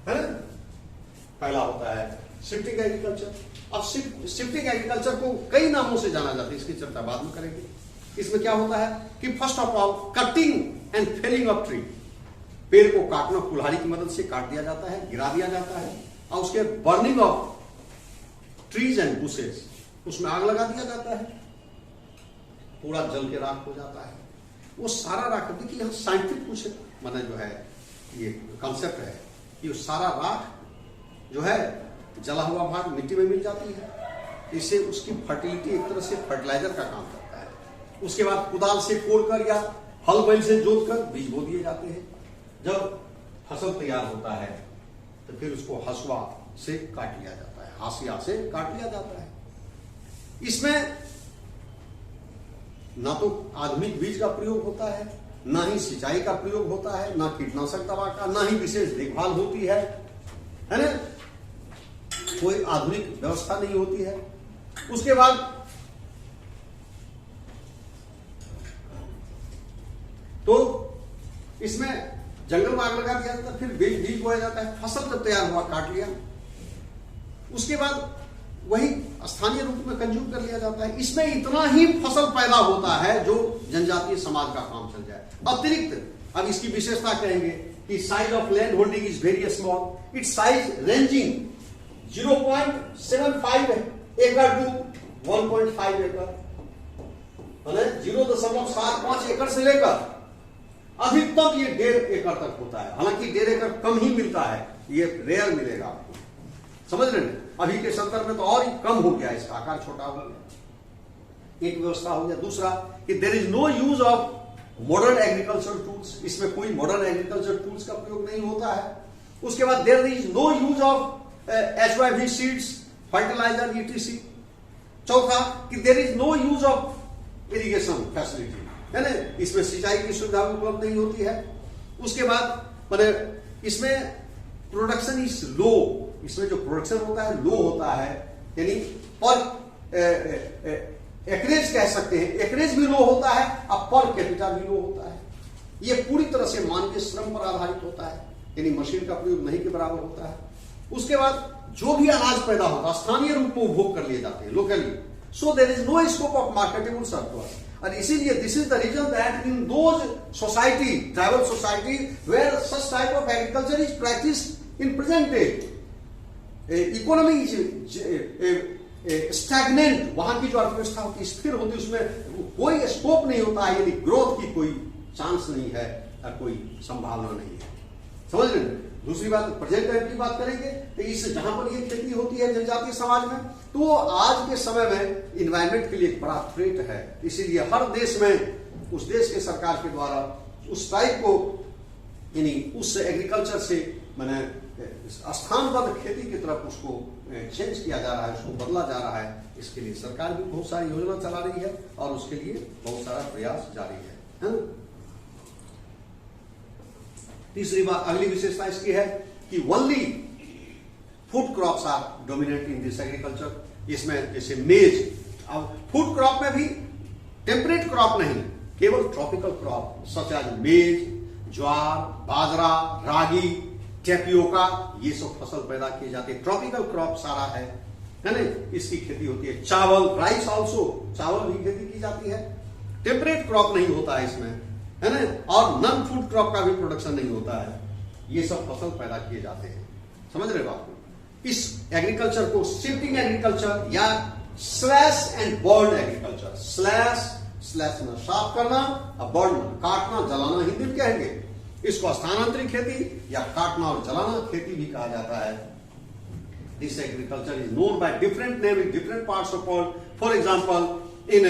ना, पहला होता है शिफ्टिंग एग्रीकल्चर। अब शिफ्टिंग एग्रीकल्चर को कई नामों से जाना जाता है, इसकी चर्चा बाद में करेंगे। इसमें क्या होता है कि first of all cutting and felling of tree, पेड़ को काटना, कुल्हाड़ी की मदद से काट दिया जाता है, गिरा दिया जाता है, और उसके burning of trees and bushes, उसमें आग लगा दिया जाता है, पूरा जल के राख हो जाता है। वो सारा राख, देखिए यहाँ साइंटिफिक कुछ माना जो है ये कॉन्सेप्ट है कि सारा राख जो है जला हुआ भाग मिट्टी में मिल जाती है, इससे उसकी फर्टिलिटी एक तरह से फर्टिलाइजर का काम करता है। उसके बाद कुदाल से कोड़कर या हल बैल से जोतकर बीज बो दिए जाते हैं। जब फसल तैयार होता है तो फिर उसको हसुआ से काट लिया जाता है, हाशिया से काट लिया जाता है। इसमें ना तो आधुनिक बीज का प्रयोग होता है, ना ही सिंचाई का प्रयोग होता है, ना कीटनाशक दवा का, ना ही विशेष देखभाल होती है ना, कोई आधुनिक व्यवस्था नहीं होती है। उसके बाद तो इसमें जंगल में आग लगा दिया जाता है, फिर बीज बोया जाता है, फसल जब तैयार हुआ काट लिया, उसके बाद वही स्थानीय रूप में कंज्यूम कर लिया जाता है। इसमें इतना ही फसल पैदा होता है जो जनजातीय समाज का काम चल जाए। अतिरिक्त अब इसकी विशेषता कहेंगे कि size of land holding is very small, it's size ranging 0.75 एकड़ टू 1.5 एकड़, 0.75 एकड़ से लेकर अधिकतम ये 1.5 एकड़ तक होता है। हालांकि 1.5 एकड़ कम ही मिलता है, ये रेयर मिलेगा आपको, समझ रहे हैं। अभी के संदर्भ में तो और ही कम हो गया, इसका आकार छोटा हो गया, एक व्यवस्था हो गया। दूसरा कि there is no use of modern agriculture tools, इसमें कोई मॉडर्न एग्रीकल्चर टूल्स का प्रयोग नहीं होता है। उसके बाद there is no use of HYV seeds, fertiliser, ETC। चौथा कि there is no use of irrigation facility, है ना, इसमें सिंचाई की सुविधा उपलब्ध नहीं होती है। उसके बाद मैंने इसमें प्रोडक्शन इज लो, इसमें जो प्रोडक्शन होता है लो होता है, यानी पर एकरेज कह सकते हैं, एकरेज भी लो होता है और पर कैपिटा भी लो होता है। ये पूरी तरह से मानवीय श्रम पर आधारित होता है, यानी मशीन का प्रयोग नहीं के बराबर होता है। उसके बाद जो भी अनाज पैदा होता है स्थानीय रूप में उपभोग कर लिए जाते हैं locally, so there is no scope of marketable surplus. और इसीलिए this is the reason that in those society, tribal society where such type of agriculture is practised in present day, economy stagnant, वहां की जो अर्थव्यवस्था होती है स्थिर होती है, उसमें कोई स्कोप नहीं होता है, यानी ग्रोथ की कोई चांस नहीं है और कोई संभावना नहीं है, समझ रहे हैं। दूसरी बात, प्रेजेंट टाइम की बात करेंगे तो इस जहां पर ये खेती होती है जनजातीय समाज में, तो आज के समय में इन्वायरमेंट के लिए एक बड़ा थ्रेट है। इसीलिए हर देश में उस देश के सरकार के द्वारा उस टाइप को, यानी उस एग्रीकल्चर से मैंने स्थानबद्ध खेती की तरफ उसको चेंज किया जा रहा है, उसको बदला जा रहा है। इसके लिए सरकार भी बहुत सारी योजना चला रही है और उसके लिए बहुत सारा प्रयास जारी है। तीसरी बात, अगली विशेषता इसकी है कि only food crops are dominate in this agriculture. इसमें जैसे मेज, अब फूड क्रॉप में भी टेम्परेट क्रॉप नहीं, केवल ट्रॉपिकल क्रॉप सच एज मेज, ज्वार, बाजरा, रागी, टेपियोका, ये सब फसल पैदा किए जाते हैं। ट्रॉपिकल क्रॉप सारा है ना, इसकी खेती होती है। चावल, राइस ऑल्सो, चावल भी खेती की जाती है। टेम्परेट क्रॉप नहीं होता है इसमें, है ना, और नॉन फूड क्रॉप का भी प्रोडक्शन नहीं होता है। ये सब फसल पैदा किए जाते हैं, समझ रहे हो आप। इस एग्रीकल्चर को शिफ्टिंग एग्रीकल्चर या slash and burn agriculture, slash में साफ करना और बर्न काटना, जलाना हिंदी में कहेंगे। इसको स्थानांतरित खेती या काटना और जलाना खेती भी कहा जाता है। This agriculture is known by different name in different parts of world. For example, in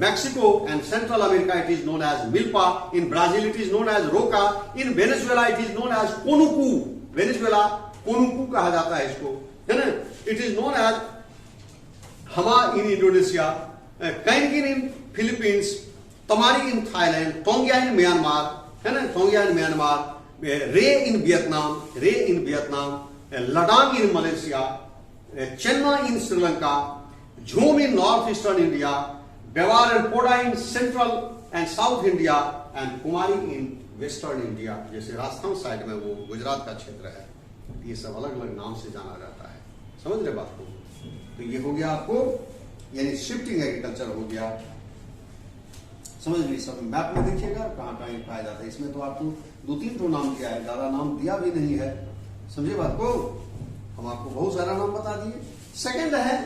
Mexico and Central America it is known as milpa, in Brazil it is known as roca, in Venezuela it is known as conuco, Venezuela conuco कहा जाता है इसको, है ना। It is known as hama in Indonesia, kaingin in Philippines, tamari in Thailand, tongia in Myanmar, है ना, tongia in Myanmar, रे in Vietnam, ladang in Malaysia, chenna in Sri Lanka, झूम in North Eastern India, Bewar and Poda in Central and South India, and Kumari in Western India। जैसे Rajasthan side में वो गुजरात का क्षेत्र है, ये सब अलग अलग नाम से जाना जाता है, समझ रहे बात को। तो ये हो गया आपको, यानी शिफ्टिंग एग्रीकल्चर हो गया। समझ लीजिए, सब मैप में देखिएगा कहाँ कहाँ पाया जाता है। इसमें तो आपको 2-3 तो नाम दिया है, ज्यादा नाम दिया भी नहीं है, समझे बात को, हम आपको बहुत सारा नाम बता दिए। सेकंड है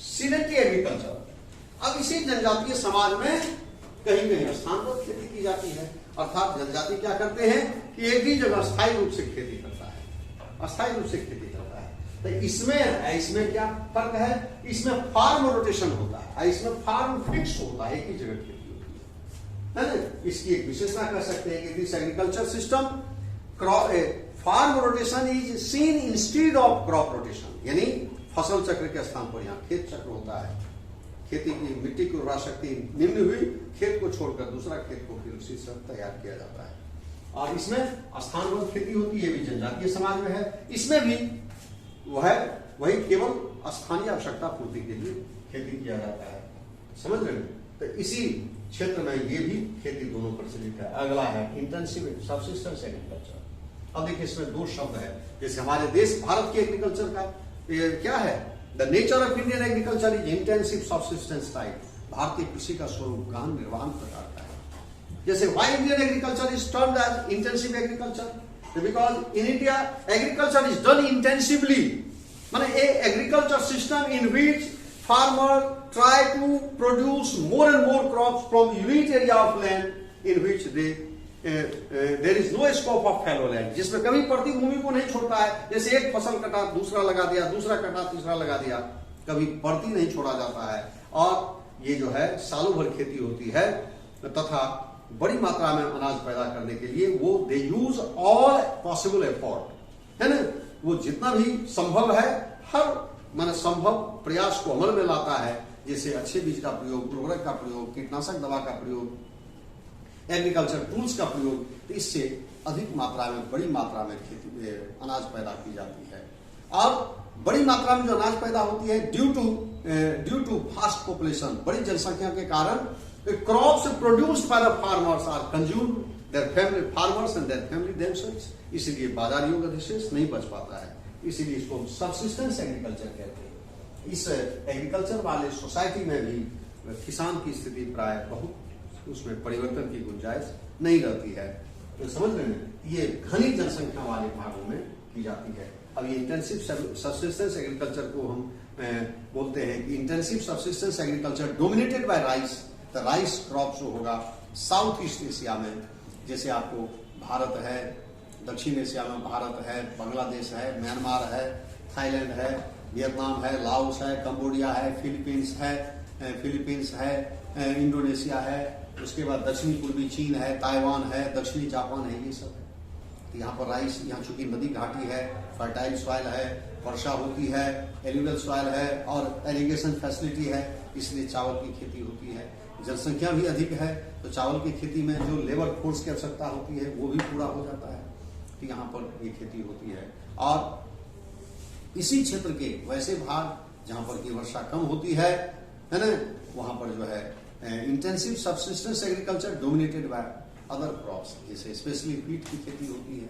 सीडेंटरी एग्रीकल्चर। अब इसी जनजातीय समाज में कहीं कहीं स्थान पर खेती की जाती है, अर्थात जनजाति क्या करते हैं कि एक ही जगह स्थायी रूप से खेती करता है, अस्थायी रूप से खेती करता है। तो इसमें क्या फर्क है, इसमें फार्म रोटेशन होता है, इसमें फार्म फिक्स होता है, एक ही जगह खेती होती है ना। इसकी एक विशेषता कह सकते हैं कि this agriculture system farm rotation is seen instead of crop rotation, यानी फसल चक्र के स्थान पर यहाँ खेत चक्र होता है। खेती की मिट्टी की उर्वरा शक्ति निम्न हुई, खेत को छोड़कर दूसरा खेत को फिर उसी से तैयार किया जाता है। और इसमें स्थानबद्ध खेती होती है, भी जनजातीय समाज में है। इसमें भी वही केवल स्थानीय आवश्यकता पूर्ति के लिए खेती किया जाता है, समझ रहे हैं। तो इसी क्षेत्र में ये भी खेती दोनों प्रचलित है। अगला है इंटेंसिव सबसिस्टेंस एग्रीकल्चर। अब देखिए इसमें दो शब्द है, जैसे हमारे देश भारत के एग्रीकल्चर का क्या है, the nature of Indian agriculture is intensive subsistence type. भारतीय कृषि का स्वरूप गहन निर्वहन प्रकार का है। जैसे why Indian agriculture is termed as intensive agriculture, because in India agriculture is done intensively, माने a agriculture system in which farmer try to produce more and more crops from unit area of land in which there is no scope of fallow land, जिसमें कभी पड़ती भूमि को नहीं छोड़ता है। जैसे एक फसल कटा दूसरा लगा दिया, दूसरा कटा तीसरा लगा दिया, कभी पड़ती नहीं छोड़ा जाता है। और ये जो है सालों भर खेती होती है, तथा बड़ी मात्रा में अनाज पैदा करने के लिए वो दे यूज ऑल पॉसिबल एफर्ट, है ना, वो जितना भी संभव है हर माने संभव प्रयास को अमल में लाता है। जैसे अच्छे बीज का प्रयोग, उर्वरक का प्रयोग, कीटनाशक दवा का प्रयोग, एग्रीकल्चर टूल्स का प्रयोग, तो इससे अधिक मात्रा में बड़ी मात्रा में खेती अनाज पैदा की जाती है। अब बड़ी मात्रा में जो अनाज पैदा होती है ड्यू टू फास्ट पॉपुलेशन, बड़ी जनसंख्या के कारण crops produced by the farmers are consumed their family farmers and their family themselves, इसलिए बाजार योग अधिशेष नहीं बच पाता है, इसीलिए इसको हम सबसिस्टेंस एग्रीकल्चर कहते हैं। इस एग्रीकल्चर वाले सोसाइटी में भी किसान की स्थिति प्राय बहुत उसमें परिवर्तन की गुंजाइश नहीं रहती है। तो समझ रहे हैं, ये घनी जनसंख्या वाले भागों में की जाती है। अब ये इंटेंसिव सबसिस्टेंस एग्रीकल्चर को हम बोलते हैं कि intensive subsistence agriculture dominated by rice. तो राइस क्रॉप जो होगा साउथ ईस्ट एशिया में, जैसे आपको भारत है, दक्षिण एशिया में भारत है, बांग्लादेश है, म्यांमार है, थाईलैंड है, वियतनाम है, लाओस है, कंबोडिया है, फिलीपींस है, इंडोनेशिया है, उसके बाद दक्षिणी पूर्वी चीन है, ताइवान है, दक्षिणी जापान है, ये सब है। तो यहाँ पर राइस, यहाँ चूंकि नदी घाटी है, फर्टाइल सॉइल है, वर्षा होती है, एल्यूवियल सॉइल है और एरिगेशन फैसिलिटी है, इसलिए चावल की खेती होती है। जनसंख्या भी अधिक है, तो चावल की खेती में जो लेबर फोर्स की आवश्यकता होती है वो भी पूरा हो जाता है। तो यहाँ पर ये खेती होती है। और इसी क्षेत्र के वैसे भाग जहाँ पर की वर्षा कम होती है ना, वहां पर जो है intensive subsistence agriculture dominated by other crops, जैसे स्पेशली व्हीट की खेती होती है।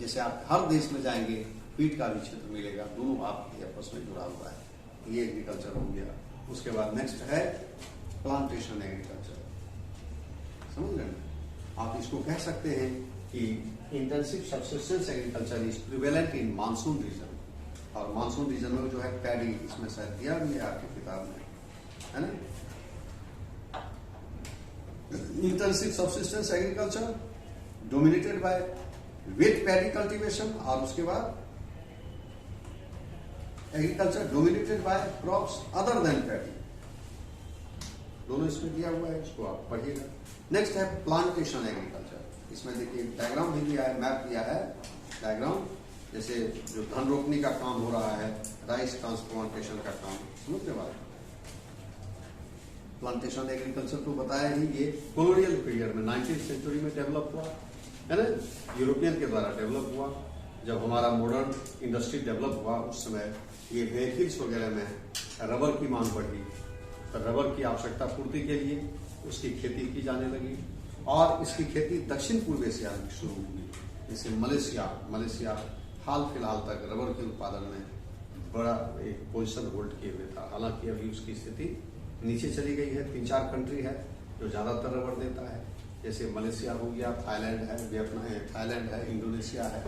जैसे आप हर देश में जाएंगे व्हीट का भी क्षेत्र मिलेगा, दोनों आपके आपस में जुड़ा हुआ है। ये एग्रीकल्चर हो गया। उसके बाद नेक्स्ट है प्लांटेशन एग्रीकल्चर। समझ रहे हैं, आप इसको कह सकते हैं कि intensive subsistence agriculture is prevalent in monsoon region, और मानसून रीजन में जो है पैडी, इसमें शायद दिया भी है आपकी किताब में, है ना। Intensive subsistence agriculture dominated by weight paddy cultivation, और उसके बाद agriculture dominated by crops other than paddy, दोनों इसमें दिया हुआ है, इसको आप पढ़िएगा। नेक्स्ट है प्लांटेशन एग्रीकल्चर। इसमें देखिए डायग्राम भी दिया है, मैप दिया है, डायग्राम, जैसे जो धान रोपनी का काम हो रहा है, राइस ट्रांसप्लांटेशन का काम, समझते बात। प्लांटेशन एग्रीकल्चर तो बताया ही, ये कॉलोनियल पीरियड में 19th सेंचुरी में डेवलप हुआ है ना, यूरोपियन के द्वारा डेवलप हुआ। जब हमारा मॉडर्न इंडस्ट्री डेवलप हुआ उस समय ये व्हीकल्स वगैरह में रबर की मांग बढ़ी, तो रबर की आवश्यकता पूर्ति के लिए उसकी खेती की जाने लगी, और इसकी खेती दक्षिण पूर्व एशिया में शुरू हुई। जैसे मलेशिया हाल फिलहाल तक रबर के उत्पादन में बड़ा एक पोजीशन होल्ड किए हुए था, हालांकि अभी उसकी स्थिति नीचे चली गई है। 3-4 कंट्री है जो ज़्यादातर रबर देता है। जैसे मलेशिया हो गया, थाईलैंड है, थाईलैंड है, इंडोनेशिया है,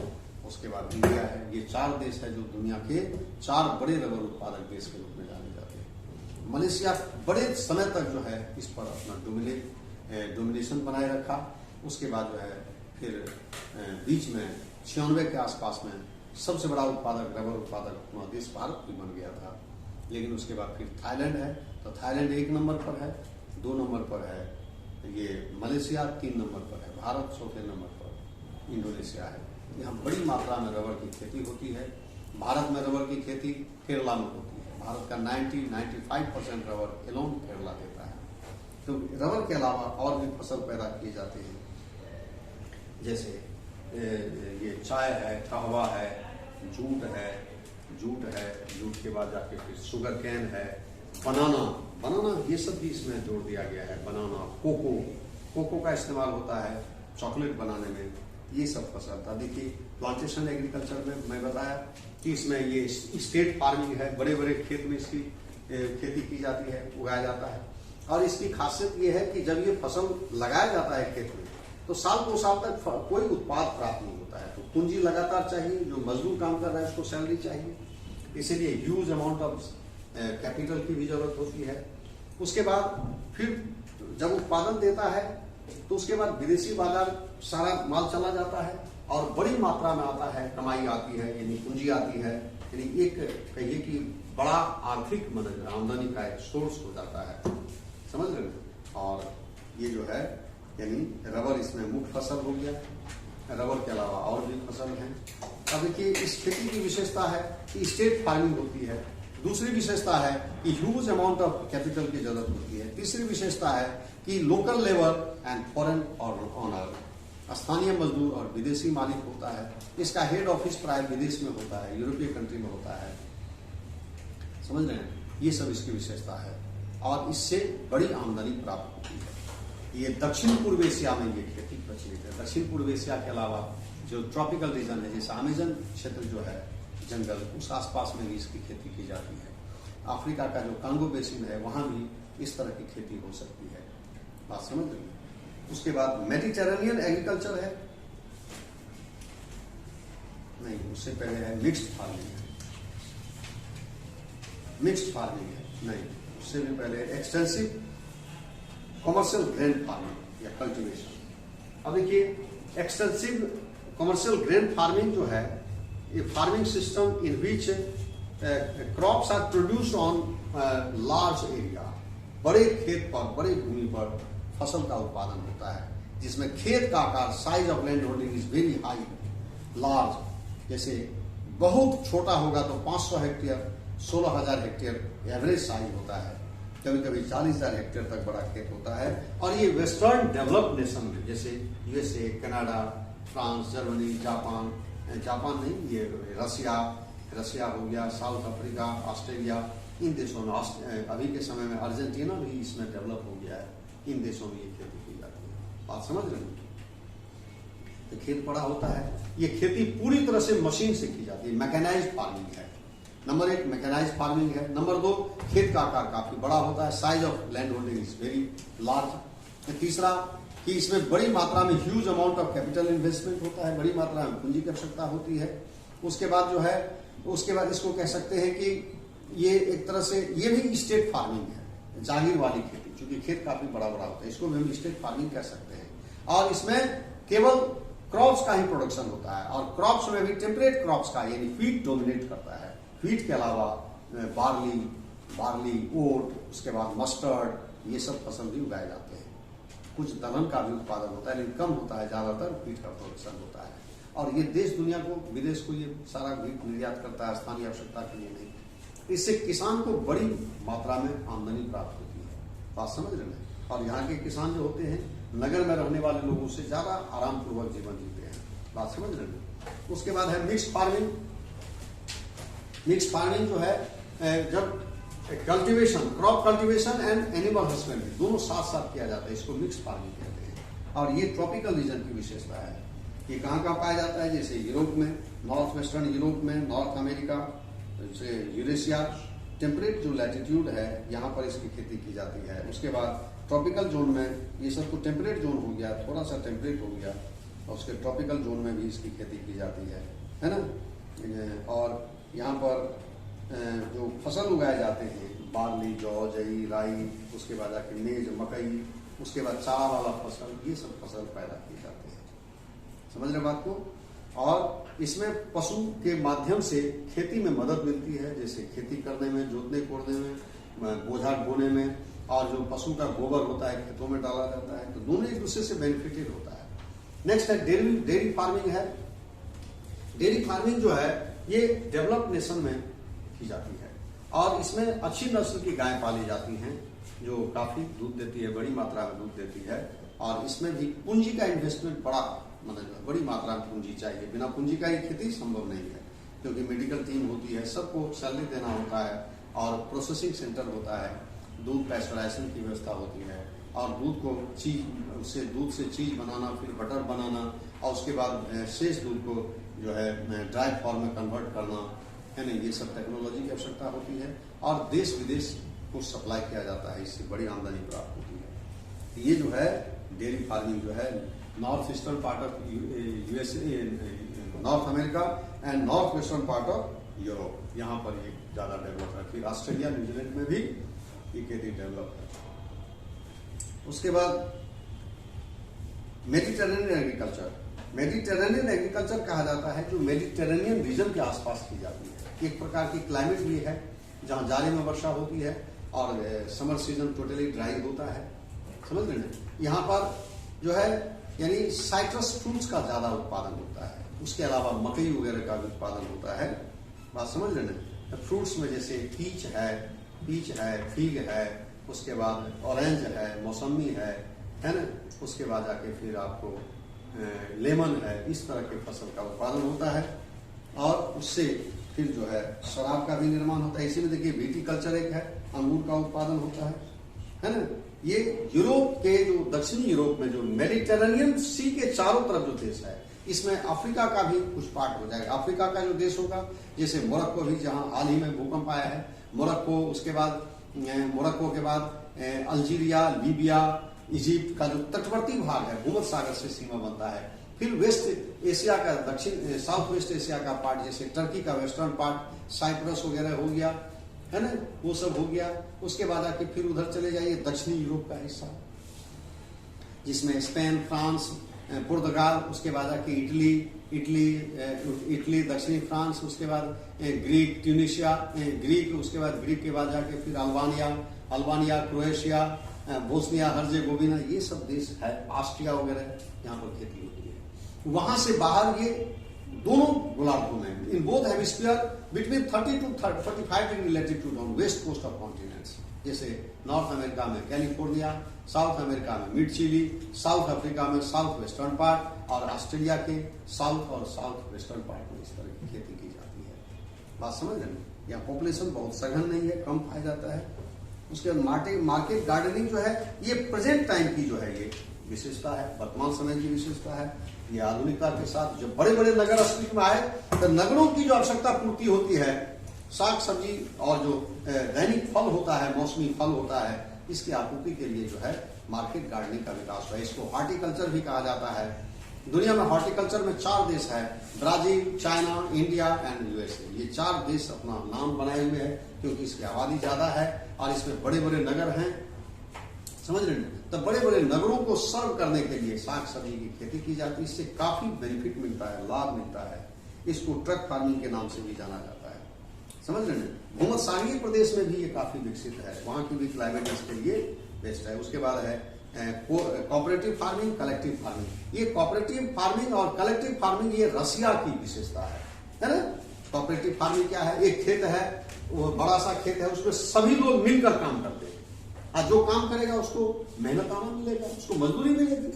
उसके बाद इंडिया है। ये 4 देश है जो दुनिया के 4 बड़े रबर उत्पादक देश के रूप में जाने जाते हैं। मलेशिया बड़े समय तक जो है इस पर अपना डोमिनेशन बनाए रखा। उसके बाद जो है फिर बीच में 96 के आसपास में सबसे बड़ा उत्पादक, रबर उत्पादक अपना देश भारत भी बन गया था। लेकिन उसके बाद फिर थाईलैंड है, तो थाईलैंड 1 नंबर पर है, 2 नंबर पर है ये मलेशिया, 3 नंबर पर है भारत, 4थे नंबर पर इंडोनेशिया है। यहाँ बड़ी मात्रा में रबर की खेती होती है। भारत में रबर की खेती केरला में होती है। भारत का 90-95% रबर एलोन केरला देता है। तो रबर के अलावा और भी फसल पैदा किए जाते हैं, जैसे ये चाय है, कहवा है, जूट है, जूट के बाद जाके फिर शुगर कैन है, बनाना ये सब भी इसमें जोड़ दिया गया है। बनाना, कोको का इस्तेमाल होता है चॉकलेट बनाने में। ये सब फसल था। देखिए प्लांटेशन एग्रीकल्चर में मैं बताया कि इसमें ये स्टेट फार्मिंग है, बड़े बड़े खेत में इसकी खेती की जाती है, उगाया जाता है। और इसकी खासियत ये है कि जब ये फसल लगाया जाता है खेत में, तो साल 2 साल तक कोई उत्पाद प्राप्त नहीं होता है। तो पूंजी लगातार चाहिए, जो मजदूर काम कर रहा है उसको सैलरी चाहिए, इसीलिए ह्यूज अमाउंट ऑफ कैपिटल की भी जरूरत होती है। उसके बाद फिर जब उत्पादन देता है तो उसके बाद विदेशी बाजार सारा माल चला जाता है और बड़ी मात्रा में आता है, कमाई आती है, यानी पूंजी आती है, यानी एक कहिए कि बड़ा आर्थिक मदद, आमदनी का एक सोर्स हो जाता है, समझ रहे हैं। और ये जो है यानी रबर इसमें मुख्य फसल हो गया। रबर के अलावा और भी फसल हैं। अब देखिए इस खेती की विशेषता है कि स्टेट फार्मिंग होती है। दूसरी विशेषता है कि ह्यूज अमाउंट ऑफ कैपिटल की जरूरत होती है। तीसरी विशेषता है कि local labour and foreign owner, स्थानीय मजदूर और विदेशी मालिक होता है। इसका हेड ऑफिस प्राय विदेश में होता है, यूरोपीय कंट्री में होता है, समझ रहे हैं। ये सब इसकी विशेषता है और इससे बड़ी आमदनी प्राप्त होती है। ये दक्षिण पूर्व एशिया में ये खेती प्रचलित है। दक्षिण पूर्व एशिया के अलावा जो ट्रॉपिकल रीजन है, जैसे अमेजन क्षेत्र जो है जंगल, उस आसपास में भी इसकी खेती की जाती है। अफ्रीका का जो कांगो बेसिन है वहां भी इस तरह की खेती हो सकती है। बात समझ रही है। उसके बाद मेडिटेरेनियन एग्रीकल्चर है, नहीं उससे पहले है मिक्स्ड फार्मिंग है, नहीं उससे भी पहले एक्सटेंसिव कमर्शियल ग्रेन फार्मिंग या कल्टीवेशन। अब देखिए एक्सटेंसिव कमर्शियल ग्रेन फार्मिंग जो है, ये farming system in which crops are produced on large area, बड़े खेत पर, बड़े भूमि पर फसल का उत्पादन होता है, जिसमें खेत का आकार, size of land holding is very high, large. जैसे बहुत छोटा होगा तो 500 हेक्टेयर, 16,000 हेक्टेयर एवरेज साइज होता है। कभी कभी 40,000 हेक्टेयर तक बड़ा खेत होता है। और ये वेस्टर्न डेवलप्ड नेशन में, जैसे USA, Canada, France, Germany, Japan नहीं, ये रसिया हो गया, साउथ अफ्रीका, ऑस्ट्रेलिया, इन देशों में, अभी के समय में अर्जेंटीना भी इसमें डेवलप हो गया है। इन देशों में ये खेती की जाती है। बात समझ रहे हैं। तो खेत बड़ा होता है। ये खेती पूरी तरह से मशीन से की जाती है, मैकेनाइज्ड फार्मिंग है। नंबर 1 मैकेनाइज्ड फार्मिंग है। नंबर 2 खेत का आकार काफी बड़ा होता है, size of land holding is very large. तीसरा कि इसमें बड़ी मात्रा में huge amount of capital investment होता है, बड़ी मात्रा में पूंजी की आवश्यकता होती है। उसके बाद जो है, उसके बाद इसको कह सकते हैं कि ये एक तरह से ये भी स्टेट फार्मिंग है, जागीर वाली खेती, क्योंकि खेत काफी बड़ा बड़ा होता है, इसको भी हम स्टेट फार्मिंग कह सकते हैं। और इसमें केवल क्रॉप्स का ही प्रोडक्शन होता है और क्रॉप्स में भी टेम्परेट क्रॉप्स का, यानी व्हीट डोमिनेट करता है। व्हीट के अलावा बार्ली, ओट, उसके बाद मस्टर्ड, ये सब फसल भी उगाए जाते हैं। कुछ दलहन का भी उत्पादन होता है, लेकिन कम होता है, ज्यादातर व्हीट का प्रोडक्शन होता है। और ये देश दुनिया को, विदेश को ये सारा व्हीट निर्यात करता है, स्थानीय आवश्यकता के लिए नहीं। इससे किसान को बड़ी मात्रा में आमदनी प्राप्त होती है। बात समझ रहे हैं। और यहाँ के किसान जो होते हैं, नगर में रहने वाले लोगों से ज्यादा आराम पूर्वक जीवन जीते हैं। बात समझ रहे हैं। उसके बाद है मिक्स्ड फार्मिंग। मिक्स्ड फार्मिंग जो है, जब cultivation, crop cultivation and animal husbandry दोनों साथ साथ किया जाता है, इसको मिक्स्ड फार्मिंग कहते हैं। और ये ट्रॉपिकल रीजन की विशेषता है। ये कहाँ कहाँ पाया जाता है, जैसे यूरोप में, नॉर्थ वेस्टर्न यूरोप में, नॉर्थ अमेरिका, जैसे यूरेशिया, टेम्परेट जो लैटिट्यूड है, यहाँ पर इसकी खेती की जाती है। उसके बाद ट्रॉपिकल जोन में ये सब तो टेम्परेट जोन हो गया, थोड़ा सा टेम्परेट हो गया, और उसके ट्रॉपिकल जोन में भी इसकी खेती की जाती है ना। और यहाँ पर जो फसल उगाए जाते हैं, बार्ली, जौ, जई, राई, उसके बाद आके मेज, मकई, उसके बाद चारा वाला फसल, ये सब फसल पैदा की जाती है। समझ रहे बात को। और इसमें पशु के माध्यम से खेती में मदद मिलती है, जैसे खेती करने में, जोतने कोड़ने में, बोझा ढोने में, और जो पशु का गोबर होता है खेतों में डाला जाता है, तो दोनों एक दूसरे से बेनिफिटेड होता है। नेक्स्ट है डेयरी फार्मिंग है। डेयरी फार्मिंग जो है ये डेवलप्ड नेशन में की जाती है, और इसमें अच्छी नस्ल की गाय पाली जाती हैं जो काफी दूध देती है, बड़ी मात्रा में दूध देती है। और इसमें भी पूंजी का इन्वेस्टमेंट मतलब बड़ी मात्रा में पूंजी चाहिए, बिना पूंजी का ये खेती संभव नहीं है, क्योंकि मेडिकल टीम होती है, सबको सैलरी देना होता है, और प्रोसेसिंग सेंटर होता है, दूध पैस्चराइजेशन की व्यवस्था होती है, और दूध को दूध से चीज बनाना, फिर बटर बनाना, और उसके बाद शेष दूध को जो है ड्राई फॉर्म में कन्वर्ट करना है ना। ये सब टेक्नोलॉजी की आवश्यकता होती है, और देश विदेश को सप्लाई किया जाता है, इससे बड़ी आमदनी प्राप्त होती है। ये जो है डेयरी फार्मिंग जो है north eastern part of USA, north America and north western part of Europe, यहाँ पर ये ज्यादा डेवलप है। फिर ऑस्ट्रेलिया, न्यूजीलैंड में भी ये खेती डेवलप है। उसके बाद मेडिटेरेनियन एग्रीकल्चर। मेडिटेरेनियन एग्रीकल्चर कहा जाता है जो मेडिटेरेनियन रीजन के आसपास की जाती है। एक प्रकार की क्लाइमेट भी है जहाँ जाड़े में वर्षा होती है, और समर सीजन टोटली ड्राई होता है। समझ रहे हैं। यहाँ पर जो है यानी साइट्रस फ्रूट्स का ज्यादा उत्पादन होता है, उसके अलावा मकई वगैरह का भी उत्पादन होता है। बात समझ रहे हैं। फ्रूट्स में जैसे पीच है, फिग है, उसके बाद ऑरेंज है, मौसमी है ना। उसके बाद आके फिर आपको लेमन है, इस तरह के फसल का उत्पादन होता है, और उससे फिर जो है शराब का भी निर्माण होता है। इसी में देखिए विटीकल्चर एक है, अंगूर का उत्पादन होता है ना। ये यूरोप के जो दक्षिणी यूरोप में जो मेडिटेरेनियन सी के चारों तरफ जो देश है, इसमें अफ्रीका का भी कुछ पार्ट हो जाएगा। अफ्रीका का जो देश होगा, जैसे मोरक्को भी, जहां हाल ही में भूकंप आया है, मोरक्को, उसके बाद मोरक्को के बाद अल्जीरिया, लीबिया, इजिप्ट का जो तटवर्ती भाग है, भूमध्य सागर से सीमा बनता है। फिर वेस्ट एशिया का, दक्षिण साउथ वेस्ट एशिया का पार्ट, जैसे टर्की का वेस्टर्न पार्ट, साइप्रस वगैरह हो गया है ना, वो सब हो गया। उसके बाद आके फिर उधर चले जाइए दक्षिणी यूरोप का हिस्सा, जिसमें स्पेन, फ्रांस, पुर्तगाल, उसके बाद आके इटली, दक्षिणी फ्रांस, उसके बाद ग्रीक, ट्यूनिशिया, ग्रीक, उसके बाद ग्रीक के बाद जाके फिर अल्बानिया, क्रोएशिया, बोस्निया हर्जेगोविना, ये सब देश है, ऑस्ट्रिया वगैरह, यहाँ पर खेती होती है। वहां से बाहर ये दोनों गोलार्धों में, in both hemisphere between 30 to 45 degree latitude on west coast of continents, जैसे नॉर्थ अमेरिका में कैलिफोर्निया, साउथ अमेरिका में मिड चिली, साउथ अफ्रीका में साउथ वेस्टर्न पार्ट, और ऑस्ट्रेलिया के साउथ और साउथ वेस्टर्न पार्ट में इस तरह की खेती की जाती है। बात समझ रहे हैं। यहाँ पॉपुलेशन बहुत सघन नहीं है, कम पाया जाता है। उसके बाद मार्केट गार्डनिंग जो है, ये प्रेजेंट टाइम की जो है ये विशेषता है, वर्तमान समय की विशेषता है। ये आधुनिकता के साथ जब बड़े बड़े नगर अस्तित्व में आए, तो नगरों की जो आवश्यकता पूर्ति होती है, साग सब्जी और जो दैनिक फल होता है, मौसमी फल होता है, इसकी आपूर्ति के लिए जो है मार्केट गार्डनिंग का विकास हुआ है। इसको हॉर्टिकल्चर भी कहा जाता है। दुनिया में हॉर्टिकल्चर में 4 देश है, Brazil, China, India and USA. ये 4 देश अपना नाम बनाए हुए हैं, क्योंकि इसकी आबादी ज्यादा है और इसमें बड़े बड़े नगर हैं। समझ रहे हैं। तो बड़े बड़े नगरों को सर्व करने के लिए साग सब्जी की खेती की जाती है। इससे काफी बेनिफिट मिलता है, लाभ मिलता है। इसको ट्रक फार्मिंग के नाम से भी जाना जाता है। समझ रहे हैं। भूमध्य सागरीय प्रदेश में भी ये काफी विकसित है, वहां की भी क्लाइमेट इसके लिए बेस्ट है। उसके बाद है कोऑपरेटिव फार्मिंग, कलेक्टिव फार्मिंग। ये कोऑपरेटिव फार्मिंग और कलेक्टिव फार्मिंग ये रसिया की विशेषता है ना। कोऑपरेटिव फार्मिंग क्या है, एक खेत है, वो बड़ा सा खेत है, उसमें सभी लोग मिलकर काम करते हैं, और जो काम करेगा उसको मेहनताना मिलेगा, उसको मजदूरी मिलेगी।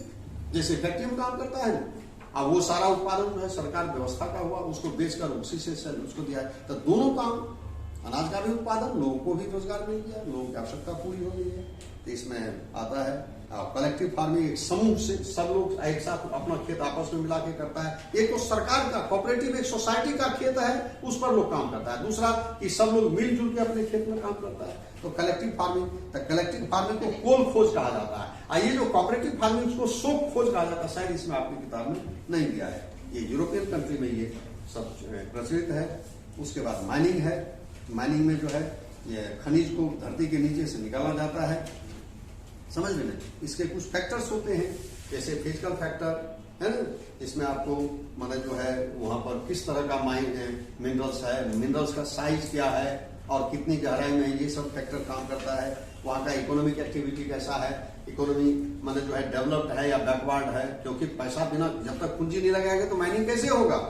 जैसे फैक्ट्री में काम करता है, अब वो सारा उत्पादन जो है सरकार व्यवस्था का हुआ, उसको बेचकर उसी से उसको दिया है। तो दोनों काम, अनाज का भी उत्पादन, लोगों को भी रोजगार मिल गया, लोगों की आवश्यकता पूरी हो गई है। तो इसमें आता है कलेक्टिव फार्मिंग एक समूह से सब लोग एक साथ अपना खेत आपस में मिला के करता है। एक तो सरकार का कोऑपरेटिव एक सोसाइटी का खेत है, उस पर लोग काम करता है। दूसरा कि सब लोग मिलजुल के अपने खेत में काम करता है, तो कलेक्टिव फार्मिंग को कोल खोज कहा जाता है। ये जो कोऑपरेटिव फार्मिंग उसको शोक खोज कहा जाता है, शायद इसमें आपकी किताब में नहीं दिया है। ये यूरोपियन कंट्री में ये सब प्रचलित है। उसके बाद माइनिंग है। माइनिंग में जो है ये खनिज को धरती के नीचे से निकाला जाता है, समझ में नहीं। इसके कुछ फैक्टर्स होते हैं, जैसे फिजिकल फैक्टर है ना, इसमें आपको माने जो है वहां पर किस तरह का मिनरल्स है, मिनरल्स का साइज क्या है और कितनी गहराई में, ये सब फैक्टर काम करता है। वहां का इकोनॉमिक एक्टिविटी कैसा है, इकोनॉमी माने जो है डेवलप्ड है या बैकवर्ड है, क्योंकि पैसा बिना जब तक पूंजी नहीं लगाएगा तो माइनिंग कैसे होगा,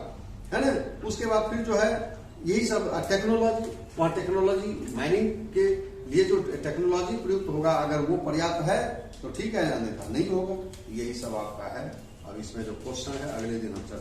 है ना। उसके बाद फिर जो है यही सब टेक्नोलॉजी, वहाँ टेक्नोलॉजी माइनिंग के लिए जो टेक्नोलॉजी प्रयुक्त होगा अगर वो पर्याप्त है तो ठीक है, अन्यथा नहीं होगा। यही सब आपका है। अब इसमें जो क्वेश्चन है अगले दिन हम चर्चा